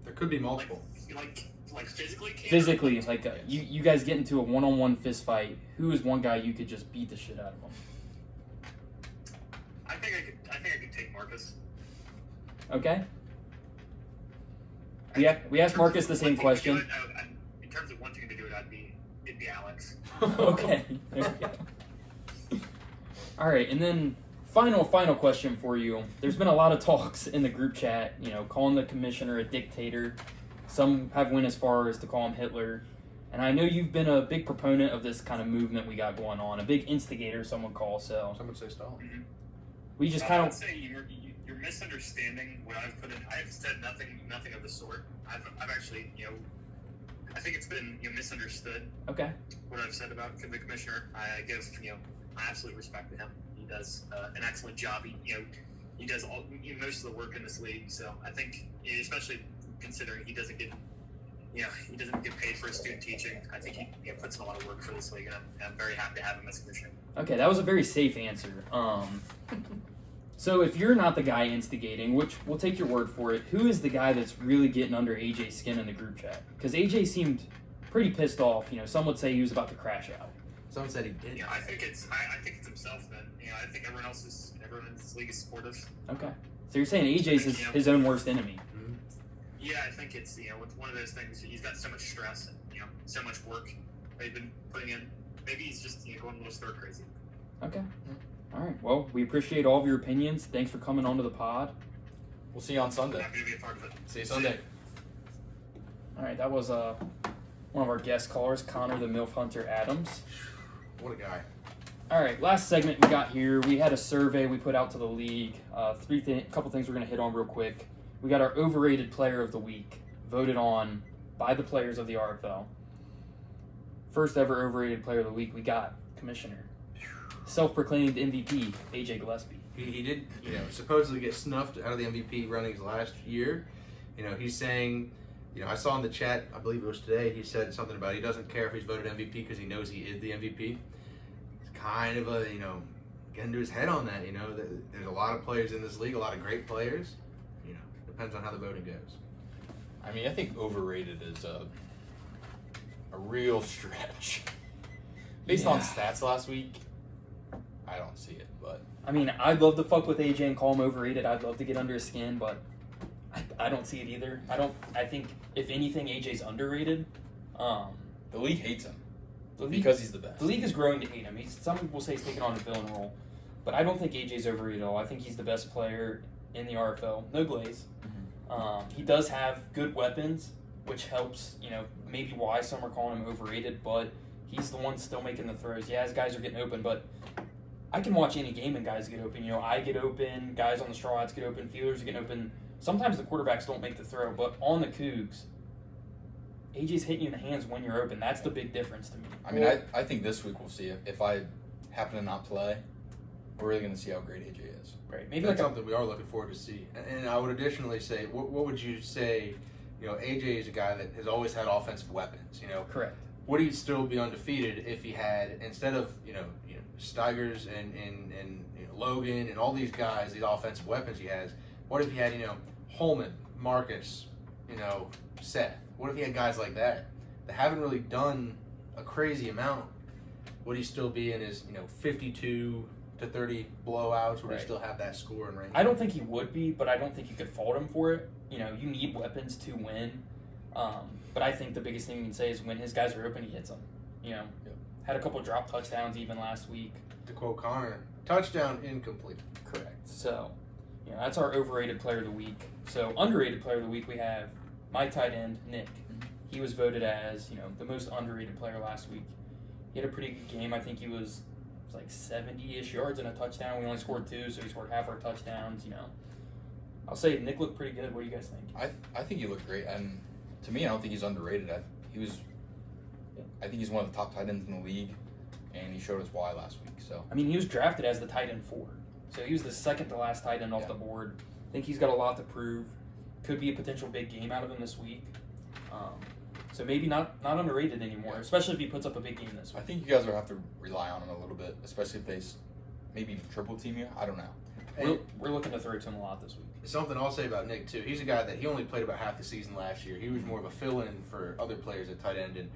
There could be multiple. Like physically? Physically, like you guys get into a one-on-one fist fight. Who is one guy you could just beat the shit out of him? I think I could take Marcus. Okay. We asked Marcus the same question. In terms of wanting to do it, it'd be Alex. Okay. All right, and then final question for you. There's been a lot of talks in the group chat, calling the commissioner a dictator. Some have went as far as to call him Hitler. And I know you've been a big proponent of this kind of movement we got going on, a big instigator, some would call. So Some would say Stalin. Mm-hmm. we just kind I would of. say you're misunderstanding what I've put in. I've said nothing of the sort. I've actually, I think it's been misunderstood. Okay. What I've said about the commissioner. I give my absolute respect to him. He does an excellent job. He does most of the work in this league. So I think, especially considering he doesn't get paid for his student teaching, I think he puts in a lot of work for this league, and I'm very happy to have him as commissioner. Okay, that was a very safe answer. So if you're not the guy instigating, which we'll take your word for it, who is the guy that's really getting under AJ's skin in the group chat? Because AJ seemed pretty pissed off. Some would say he was about to crash out. Someone said he did. Yeah, I think it's himself. Then I think everyone in this league is supportive. Okay. So you're saying AJ's his own worst enemy? Yeah, I think it's it's one of those things. He's got so much stress and so much work they've been putting in. Maybe he's just going a little stir crazy. Okay. All right. Well, we appreciate all of your opinions. Thanks for coming onto the pod. We'll see you on Sunday. Happy to be a part of it. See you Sunday. All right. That was one of our guest callers, Connor the MILF Hunter Adams. What a guy. All right. Last segment we got here. We had a survey we put out to the league. Couple things we're going to hit on real quick. We got our overrated player of the week, voted on by the players of the RFL. First ever overrated player of the week, we got Commissioner. Self-proclaimed MVP, AJ Gillespie. He did, supposedly get snuffed out of the MVP runnings last year. He's saying, I saw in the chat, I believe it was today, he said something about he doesn't care if he's voted MVP because he knows he is the MVP. It's kind of getting to his head on that, there's a lot of players in this league, a lot of great players. Depends on how the voting goes. I mean, I think overrated is a real stretch. Based on stats last week, I don't see it, but... I mean, I'd love to fuck with AJ and call him overrated. I'd love to get under his skin, but I don't see it either. I think, if anything, AJ's underrated. The league hates him because he's the best. The league is growing to hate him. Some people say he's taking on a villain role, but I don't think AJ's overrated at all. I think he's the best player in the RFL. No glaze. Mm-hmm. He does have good weapons, which helps, maybe why some are calling him overrated, but he's the one still making the throws. Yeah, his guys are getting open, but I can watch any game and guys get open. I get open, guys on the straw hats get open, fielders get open. Sometimes the quarterbacks don't make the throw, but on the Cougs, AJ's hitting you in the hands when you're open. That's the big difference to me. I mean, I think this week we'll see. If I happen to not play, we're really going to see how great AJ is. Right. Maybe That's something we are looking forward to see. And I would additionally say, what would you say? AJ is a guy that has always had offensive weapons. Correct. Would he still be undefeated if he had, instead of Steigers and Logan and all these guys, these offensive weapons he has? What if he had Holman, Marcus, Seth? What if he had guys like that haven't really done a crazy amount? Would he still be in his 52 to 30 blowouts? Would he still have that score and range? I don't think he would be, but I don't think you could fault him for it. You need weapons to win. But I think the biggest thing you can say is when his guys are open, he hits them. Had a couple drop touchdowns even last week. To quote Connor, touchdown incomplete. Correct. So, that's our overrated player of the week. So, underrated player of the week, we have my tight end, Nick. He was voted as, the most underrated player last week. He had a pretty good game. I think he was like 70-ish yards and a touchdown. We only scored 2, so he scored half our touchdowns, I'll say Nick looked pretty good. What do you guys think? I think he looked great, and to me, I don't think he's underrated. I think he's one of the top tight ends in the league, and he showed us why last week. So I mean, he was drafted as the tight end 4, so he was the second to last tight end off the board. I think he's got a lot to prove. Could be a potential big game out of him this week. So maybe not underrated anymore, especially if he puts up a big game this week. I think you guys will have to rely on him a little bit, especially if they maybe even triple team you. I don't know. We're looking to throw to him a lot this week. Something I'll say about Nick, too. He's a guy that he only played about half the season last year. He was more of a fill-in for other players at tight end, and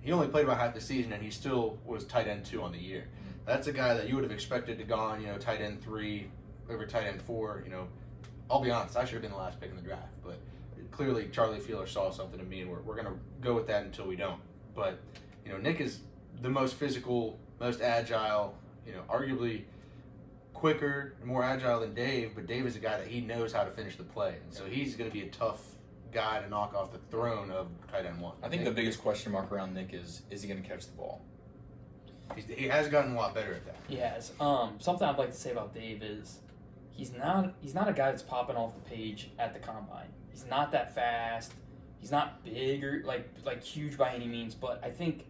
he only played about half the season, and he still was tight end 2 on the year. That's a guy that you would have expected to go on, tight end 3 over tight end 4. I'll be honest, I should have been the last pick in the draft, but clearly Charlie Feeler saw something in me, and we're going to go with that until we don't. But, Nick is the most physical, most agile, arguably quicker and more agile than Dave, but Dave is a guy that he knows how to finish the play. And so he's going to be a tough guy to knock off the throne of tight end 1. I think the biggest question mark around Nick is he going to catch the ball? He has gotten a lot better at that. He has. Something I'd like to say about Dave is he's not a guy that's popping off the page at the combine. He's not that fast. He's not big or like huge by any means, but I think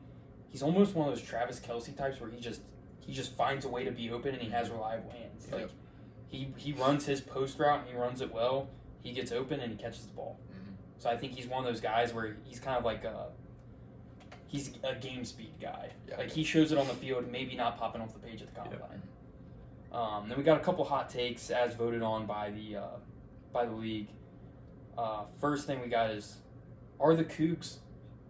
he's almost one of those Travis Kelce types where he just finds a way to be open and he has reliable hands. Yep. Like he runs his post route and he runs it well. He gets open and he catches the ball. Mm-hmm. So I think he's one of those guys where he's kind of like he's a game speed guy. Yeah. Like he shows it on the field, maybe not popping off the page at the combine. Then we got a couple hot takes as voted on by the league. First thing we got is, are the Cougs,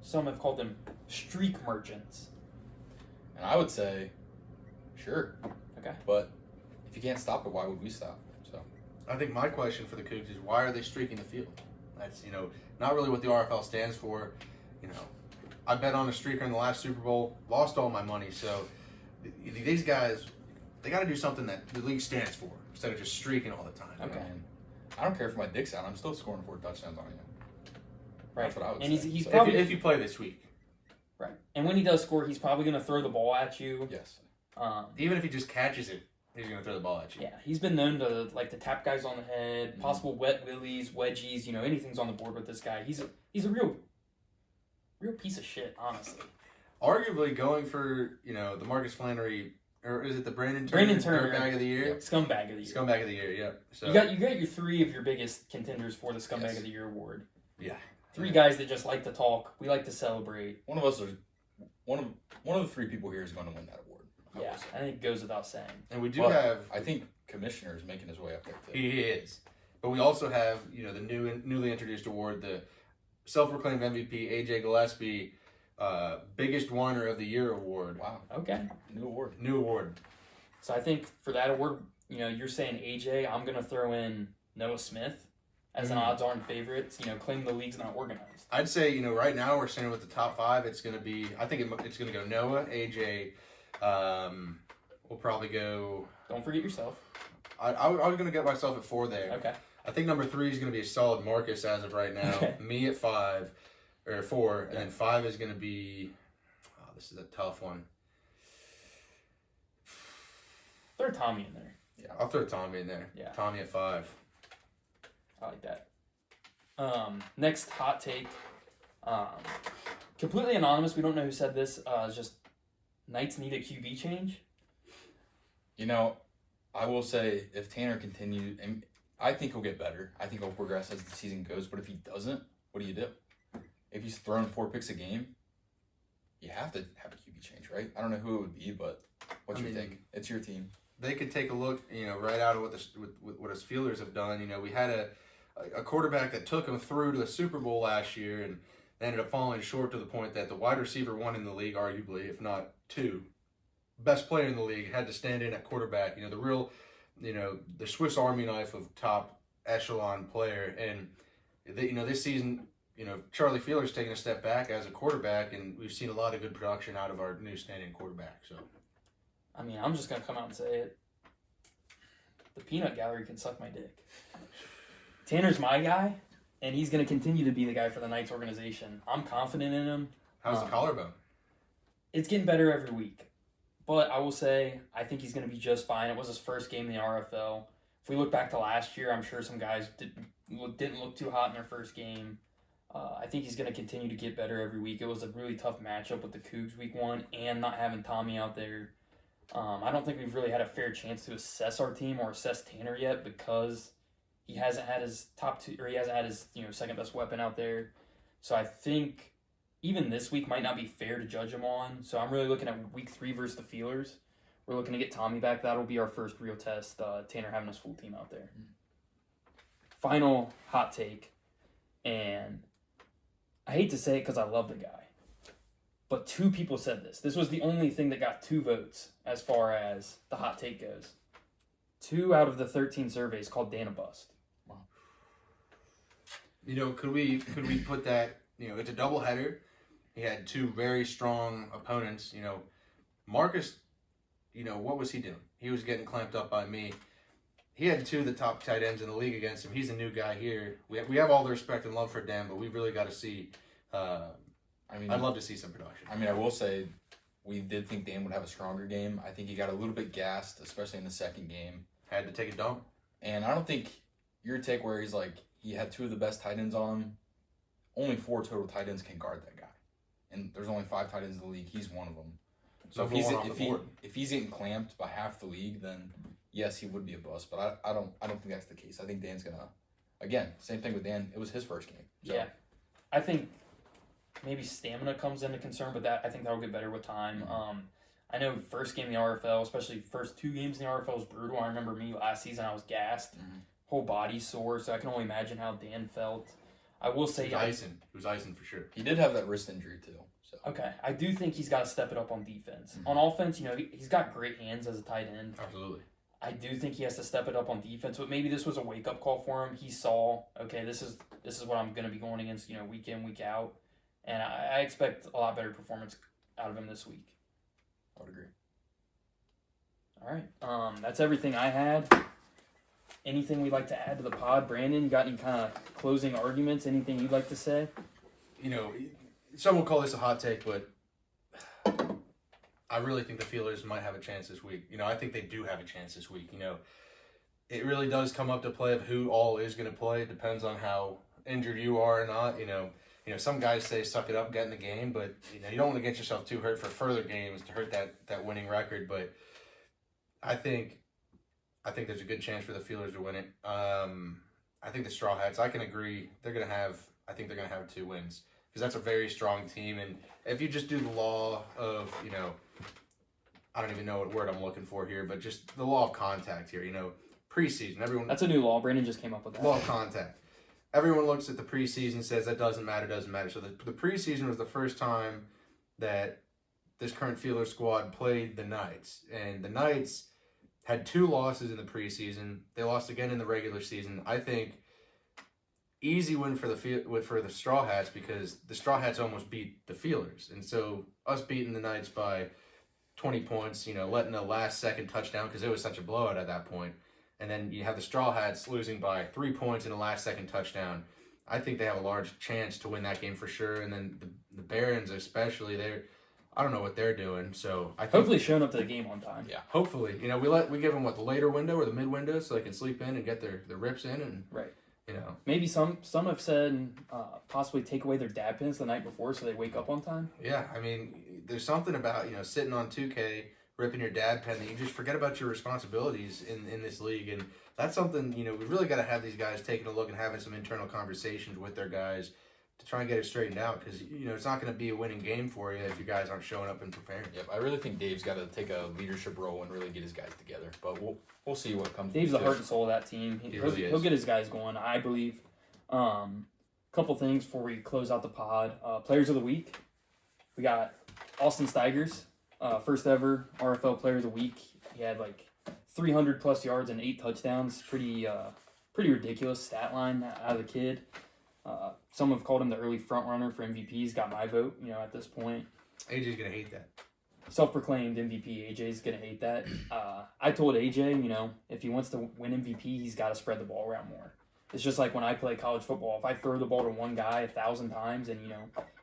some have called them streak merchants? And I would say, sure. Okay. But if you can't stop it, why would we stop? So I think my question for the Cougs is, why are they streaking the field? That's, not really what the RFL stands for. I bet on a streaker in the last Super Bowl, lost all my money. So these guys, they got to do something that the league stands for instead of just streaking all the time. Okay. And I don't care if my dick's out. I'm still scoring 4 touchdowns on you. Right. That's what I would and say. he's So probably if you play this week. right. And when he does score, he's probably going to throw the ball at you. Yes. Even if he just catches it, he's going to throw the ball at you. Yeah, he's been known to to tap guys on the head, possible wet willies, wedgies. Anything's on the board with this guy. He's a real piece of shit, honestly. Arguably going for the Marcus Flannery, or is it the Brandon Turner Bag of the Year? Scumbag of the Year. Scumbag of the Year, yeah. So You got your 3 of your biggest contenders for the Scumbag Yes. of the Year award. yeah. 3 guys that just like to talk. We like to celebrate. One of the 3 people here is going to win that award. Yeah, I think it goes without saying. And we do But have. I think Commissioner is making his way up there too. He is. But we also have, the newly introduced award, the self-proclaimed MVP, AJ Gillespie, biggest whiner of the year award. Wow. Okay. New award. So I think for that award, you're saying AJ. I'm gonna throw in Noah Smith as an odds-on favorite. Claim the league's not organized. I'd say, right now we're sitting with the top 5. It's going to be, I think it's going to go Noah, AJ. We'll probably go. Don't forget yourself. I was going to get myself at 4 there. Okay. I think number 3 is going to be a solid Marcus as of right now. Okay. Me at 5 or 4, and then 5 is going to be. Oh, this is a tough one. Throw Tommy in there. Yeah, I'll throw Tommy in there. Yeah. Tommy at 5. I like that. Next hot take. Completely anonymous. We don't know who said this. It's just Knights need a QB change. You know, I will say if Tanner continues, and I think he'll get better. I think he'll progress as the season goes. But if he doesn't, what do you do? If he's throwing 4 picks a game, you have to have a QB change, right? I don't know who it would be, but what's your take? It's your team. They could take a look, right out of what his Steelers have done. We had a quarterback that took them through to the Super Bowl last year, and they ended up falling short to the point that the wide receiver 1 in the league, arguably, if not 2, best player in the league, had to stand in at quarterback. The real, the Swiss Army knife of top echelon player. And this season, Charlie Fielder's taking a step back as a quarterback, and we've seen a lot of good production out of our new standing quarterback. So, I mean, I'm just gonna come out and say it. The peanut gallery can suck my dick. Tanner's my guy, and he's gonna continue to be the guy for the Knights organization. I'm confident in him. How's the collarbone? It's getting better every week. But I will say, I think he's going to be just fine. It was his first game in the RFL. If we look back to last year, I'm sure some guys didn't look too hot in their first game. I think he's going to continue to get better every week. It was a really tough matchup with the Cougs week 1 and not having Tommy out there. I don't think we've really had a fair chance to assess our team or assess Tanner yet because he hasn't had his top 2, or he hasn't had his second best weapon out there. So I think even this week might not be fair to judge him on. So I'm really looking at week 3 versus the Feelers. We're looking to get Tommy back. That'll be our first real test, Tanner having his full team out there. Final hot take. And I hate to say it because I love the guy. But 2 people said this. This was the only thing that got 2 votes as far as the hot take goes. 2 out of the 13 surveys called Dan a bust. Wow. Could we put that, it's a doubleheader. He had 2 very strong opponents. Marcus, what was he doing? He was getting clamped up by me. He had 2 of the top tight ends in the league against him. He's a new guy here. We have all the respect and love for Dan, but we really got to see. I'd love to see some production. I will say we did think Dan would have a stronger game. I think he got a little bit gassed, especially in the second game. Had to take a dump. And I don't think your take where he's like, he had 2 of the best tight ends on him. Only 4 total tight ends can guard that guy. And there's only 5 tight ends in the league. He's one of them. So if he's getting clamped by half the league, then yes, he would be a bust. But I don't think that's the case. I think Dan's gonna, again, same thing with Dan. It was his first game. So. Yeah, I think maybe stamina comes into concern, but I think that'll get better with time. I know first game in the RFL, especially first 2 games in the RFL, was brutal. I remember me last season, I was gassed, whole body sore. So I can only imagine how Dan felt. I will say he was icing for sure. He did have that wrist injury too. So. Okay, I do think he's got to step it up on defense. On offense, he's got great hands as a tight end. Absolutely. I do think he has to step it up on defense, but maybe this was a wake up call for him. He saw, okay, this is what I'm going to be going against, week in, week out, and I expect a lot better performance out of him this week. I would agree. All right, that's everything I had. Anything we'd like to add to the pod? Brandon, you got any kind of closing arguments? Anything you'd like to say? Some will call this a hot take, but I really think the Feelers might have a chance this week. I think they do have a chance this week. It really does come up to play of who all is going to play. It depends on how injured you are or not. Some guys say suck it up, get in the game, but you don't want to get yourself too hurt for further games to hurt that winning record. But I think there's a good chance for the Feelers to win it. I think the Straw Hats, I can agree, they're going to have 2 wins. Because that's a very strong team. And if you just do the law of, I don't even know what word I'm looking for here, but just the law of contact here, preseason. Everyone. That's a new law. Brandon just came up with that. Law of contact. Everyone looks at the preseason and says that doesn't matter. So the preseason was the first time that this current Feeler squad played the Knights. And the Knights had 2 losses in the preseason. They lost again in the regular season. I think easy win for the Straw Hats because the Straw Hats almost beat the Feelers. And so us beating the Knights by 20 points, letting the last second touchdown because it was such a blowout at that point. And then you have the Straw Hats losing by 3 points in the last second touchdown. I think they have a large chance to win that game for sure. And then the Barons especially, I don't know what they're doing. So I think hopefully showing up to the game on time. Yeah, hopefully. We give them the later window or the mid window so they can sleep in and get their rips in and right. You know, maybe some have said possibly take away their dad pins the night before so they wake up on time. yeah. I mean, there's something about sitting on 2K, ripping your dad pen that you just forget about your responsibilities in this league, and that's something we really got to have these guys taking a look and having some internal conversations with their guys to try and get it straightened out, because it's not going to be a winning game for you if you guys aren't showing up and preparing. Yep, I really think Dave's got to take a leadership role and really get his guys together. But we'll see what comes. Dave's the heart and soul of that team. He'll get his guys going, I believe. Couple things before we close out the pod. Players of the week. We got Austin Steigers, first ever RFL Player of the Week. He had like 300 plus yards and 8 touchdowns. Pretty ridiculous stat line out of the kid. Some have called him the early front runner for MVP. He's got my vote, at this point. AJ's gonna hate that. Self-proclaimed MVP. AJ's gonna hate that. I told AJ, if he wants to win MVP, he's got to spread the ball around more. It's just like when I play college football. If I throw the ball to one guy 1,000 times and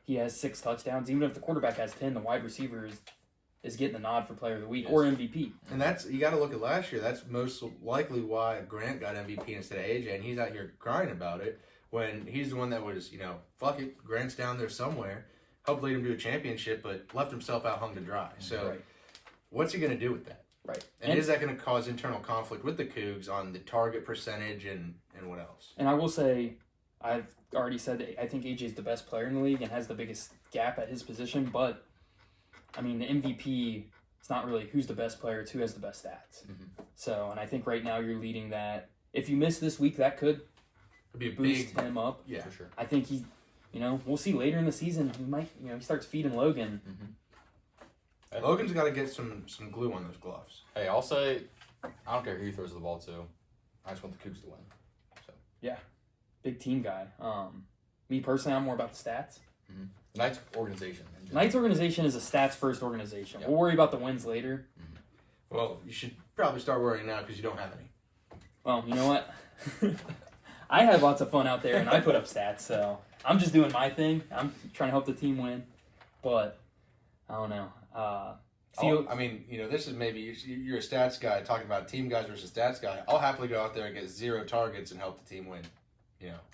he has 6 touchdowns, even if the quarterback has 10, the wide receiver is getting the nod for Player of the Week or MVP. And you got to look at last year. That's most likely why Grant got MVP instead of AJ, and he's out here crying about it when he's the one that was, fuck it, Grant's down there somewhere, helped lead him to a championship, but left himself out hung to dry. So what's he going to do with that? Right. And is that going to cause internal conflict with the Cougs on the target percentage and what else? And I will say, I've already said that I think AJ is the best player in the league and has the biggest gap at his position, but I mean, the MVP, it's not really who's the best player, it's who has the best stats. Mm-hmm. So, and I think right now you're leading that. If you miss this week, that could boost him up. Yeah, for sure. I think he, we'll see later in the season, he might, he starts feeding Logan. Mm-hmm. Logan's got to get some glue on those gloves. Hey, I'll say, I don't care who he throws the ball to. I just want the Cougs to win. So yeah, big team guy. Me personally, I'm more about the stats. Mm-hmm. Knight's organization. Knight's organization is a stats-first organization. Yep. We'll worry about the wins later. Mm-hmm. Well, you should probably start worrying now because you don't have any. Well, you know what? I had lots of fun out there, and I put up stats, so I'm just doing my thing. I'm trying to help the team win, but I don't know. This is maybe you're a stats guy talking about team guys versus stats guy. I'll happily go out there and get 0 targets and help the team win.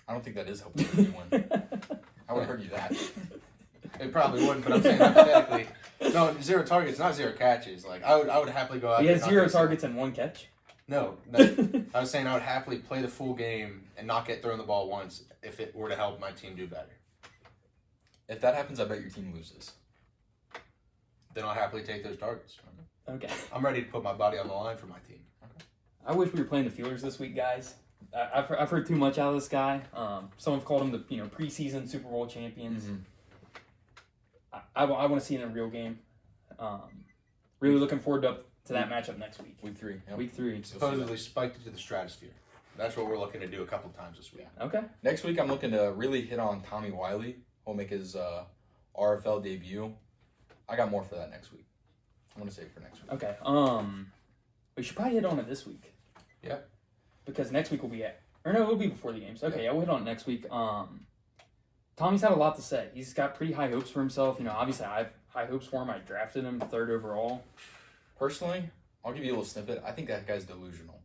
I don't think that is helping the team win. I would have heard you that. It probably wouldn't, but I'm saying hypothetically. No, 0 targets, not 0 catches. Like I would happily go out there. He has 0 targets and 1 catch? No. I was saying I would happily play the full game and not get thrown the ball once if it were to help my team do better. If that happens, I bet your team loses. Then I'll happily take those targets. Okay. I'm ready to put my body on the line for my team. Okay. I wish we were playing the Steelers this week, guys. I've heard too much out of this guy. Someone's called him the preseason Super Bowl champions. Mm-hmm. I want to see it in a real game. Really looking forward to that matchup next week. Week 3. Yep. Week 3. Supposedly spiked it to the stratosphere. That's what we're looking to do a couple times this week. Okay. Next week, I'm looking to really hit on Tommy Wiley. He'll make his RFL debut. I got more for that next week. I'm going to save it for next week. Okay. We should probably hit on it this week. Yeah. Because next week will be it'll be before the games. Okay, yeah, we'll hit on it next week. Tommy's had a lot to say. He's got pretty high hopes for himself. Obviously I have high hopes for him. I drafted him 3rd overall. Personally, I'll give you a little snippet. I think that guy's delusional.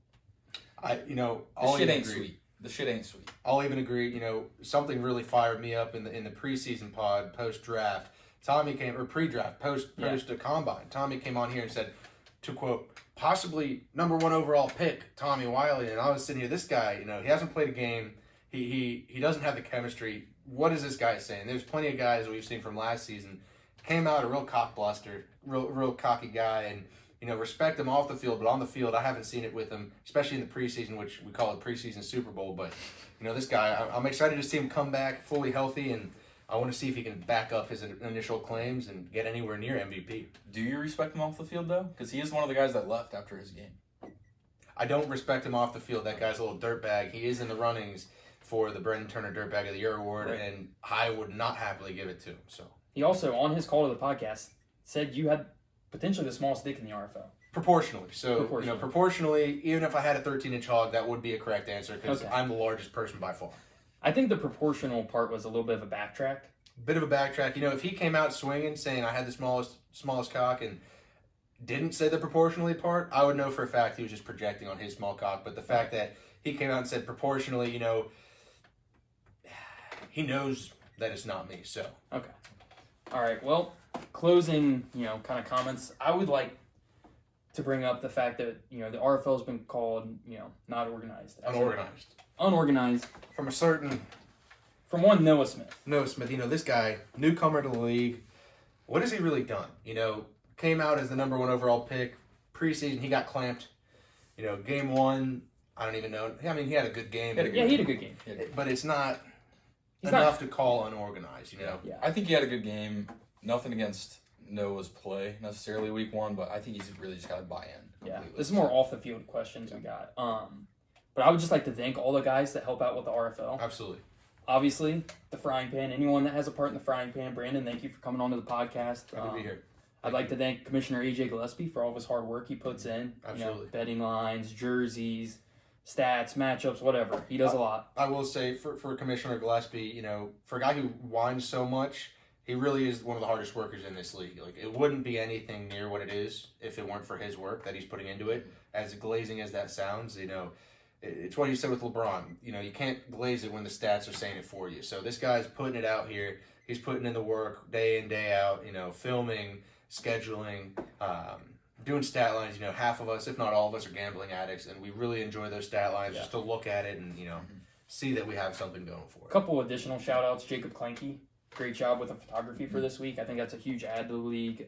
The shit ain't sweet. The shit ain't sweet. I'll even agree. Something really fired me up in the preseason pod post draft. Tommy came or pre-draft post a combine. Tommy came on here and said, to quote, possibly number 1 overall pick, Tommy Wiley. And I was sitting here, this guy, he hasn't played a game. He doesn't have the chemistry. What is this guy saying? There's plenty of guys that we've seen from last season came out a real cockbluster, real cocky guy, and respect him off the field, but on the field, I haven't seen it with him, especially in the preseason, which we call it preseason Super Bowl. But this guy, I'm excited to see him come back fully healthy, and I want to see if he can back up his initial claims and get anywhere near MVP. Do you respect him off the field, though? Because he is one of the guys that left after his game. I don't respect him off the field. That guy's a little dirtbag. He is in the runnings for the Brendan Turner Dirtbag of the Year award, and I would not happily give it to him. So he also, on his call to the podcast, said you had potentially the smallest dick in the RFL. Proportionally. So, proportionally, even if I had a 13-inch hog, that would be a correct answer because I'm the largest person by far. I think the proportional part was a little bit of a backtrack. Bit of a backtrack. If he came out swinging, saying I had the smallest cock and didn't say the proportionally part, I would know for a fact he was just projecting on his small cock. But the fact that he came out and said proportionally, he knows that it's not me. So Okay. All right. Well, closing, kind of comments. I would like to bring up the fact that, the RFL has been called, not organized. Unorganized. From one Noah Smith. Noah Smith, this guy, newcomer to the league. What has he really done? Came out as the number 1 overall pick. Preseason, he got clamped. Game 1, I don't even know. I mean, he had a good game. He had a good game. But it's not enough to call unorganized, Yeah. I think he had a good game. Nothing against Noah's play necessarily week 1, but I think he's really just got to buy in. Yeah. This is more off the field questions we got. But I would just like to thank all the guys that help out with the RFL. Absolutely. Obviously, the Frying Pan. Anyone that has a part in the Frying Pan, Brandon, thank you for coming on to the podcast. Good to be here. I'd like to thank Commissioner AJ Gillespie for all of his hard work he puts in. Absolutely. Betting lines, jerseys, stats, matchups, whatever. He does a lot. I will say for Commissioner Gillespie, for a guy who whines so much, he really is one of the hardest workers in this league. Like, it wouldn't be anything near what it is if it weren't for his work that he's putting into it. As glazing as that sounds, it's what he said with LeBron. You can't glaze it when the stats are saying it for you. So this guy's putting it out here. He's putting in the work day in, day out, filming, scheduling, doing stat lines. Half of us, if not all of us, are gambling addicts, and we really enjoy those stat lines just to look at it and, see that we have something going for it. A couple additional shout-outs. Jacob Klanke, great job with the photography for this week. I think that's a huge add to the league.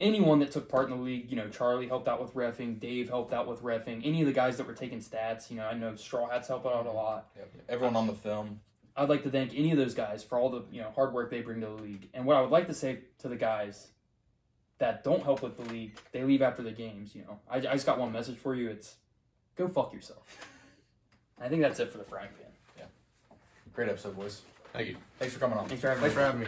Anyone that took part in the league, Charlie helped out with reffing, Dave helped out with reffing, any of the guys that were taking stats, I know Straw Hats helped out a lot. Yep. Everyone on the film. I'd like to thank any of those guys for all the hard work they bring to the league. And what I would like to say to the guys that don't help with the league, they leave after the games, I just got one message for you. It's go fuck yourself. I think that's it for the Frying Pan. Yeah. Great episode, boys. Thank you. Thanks for coming on. Thanks for having me. Thanks for having me.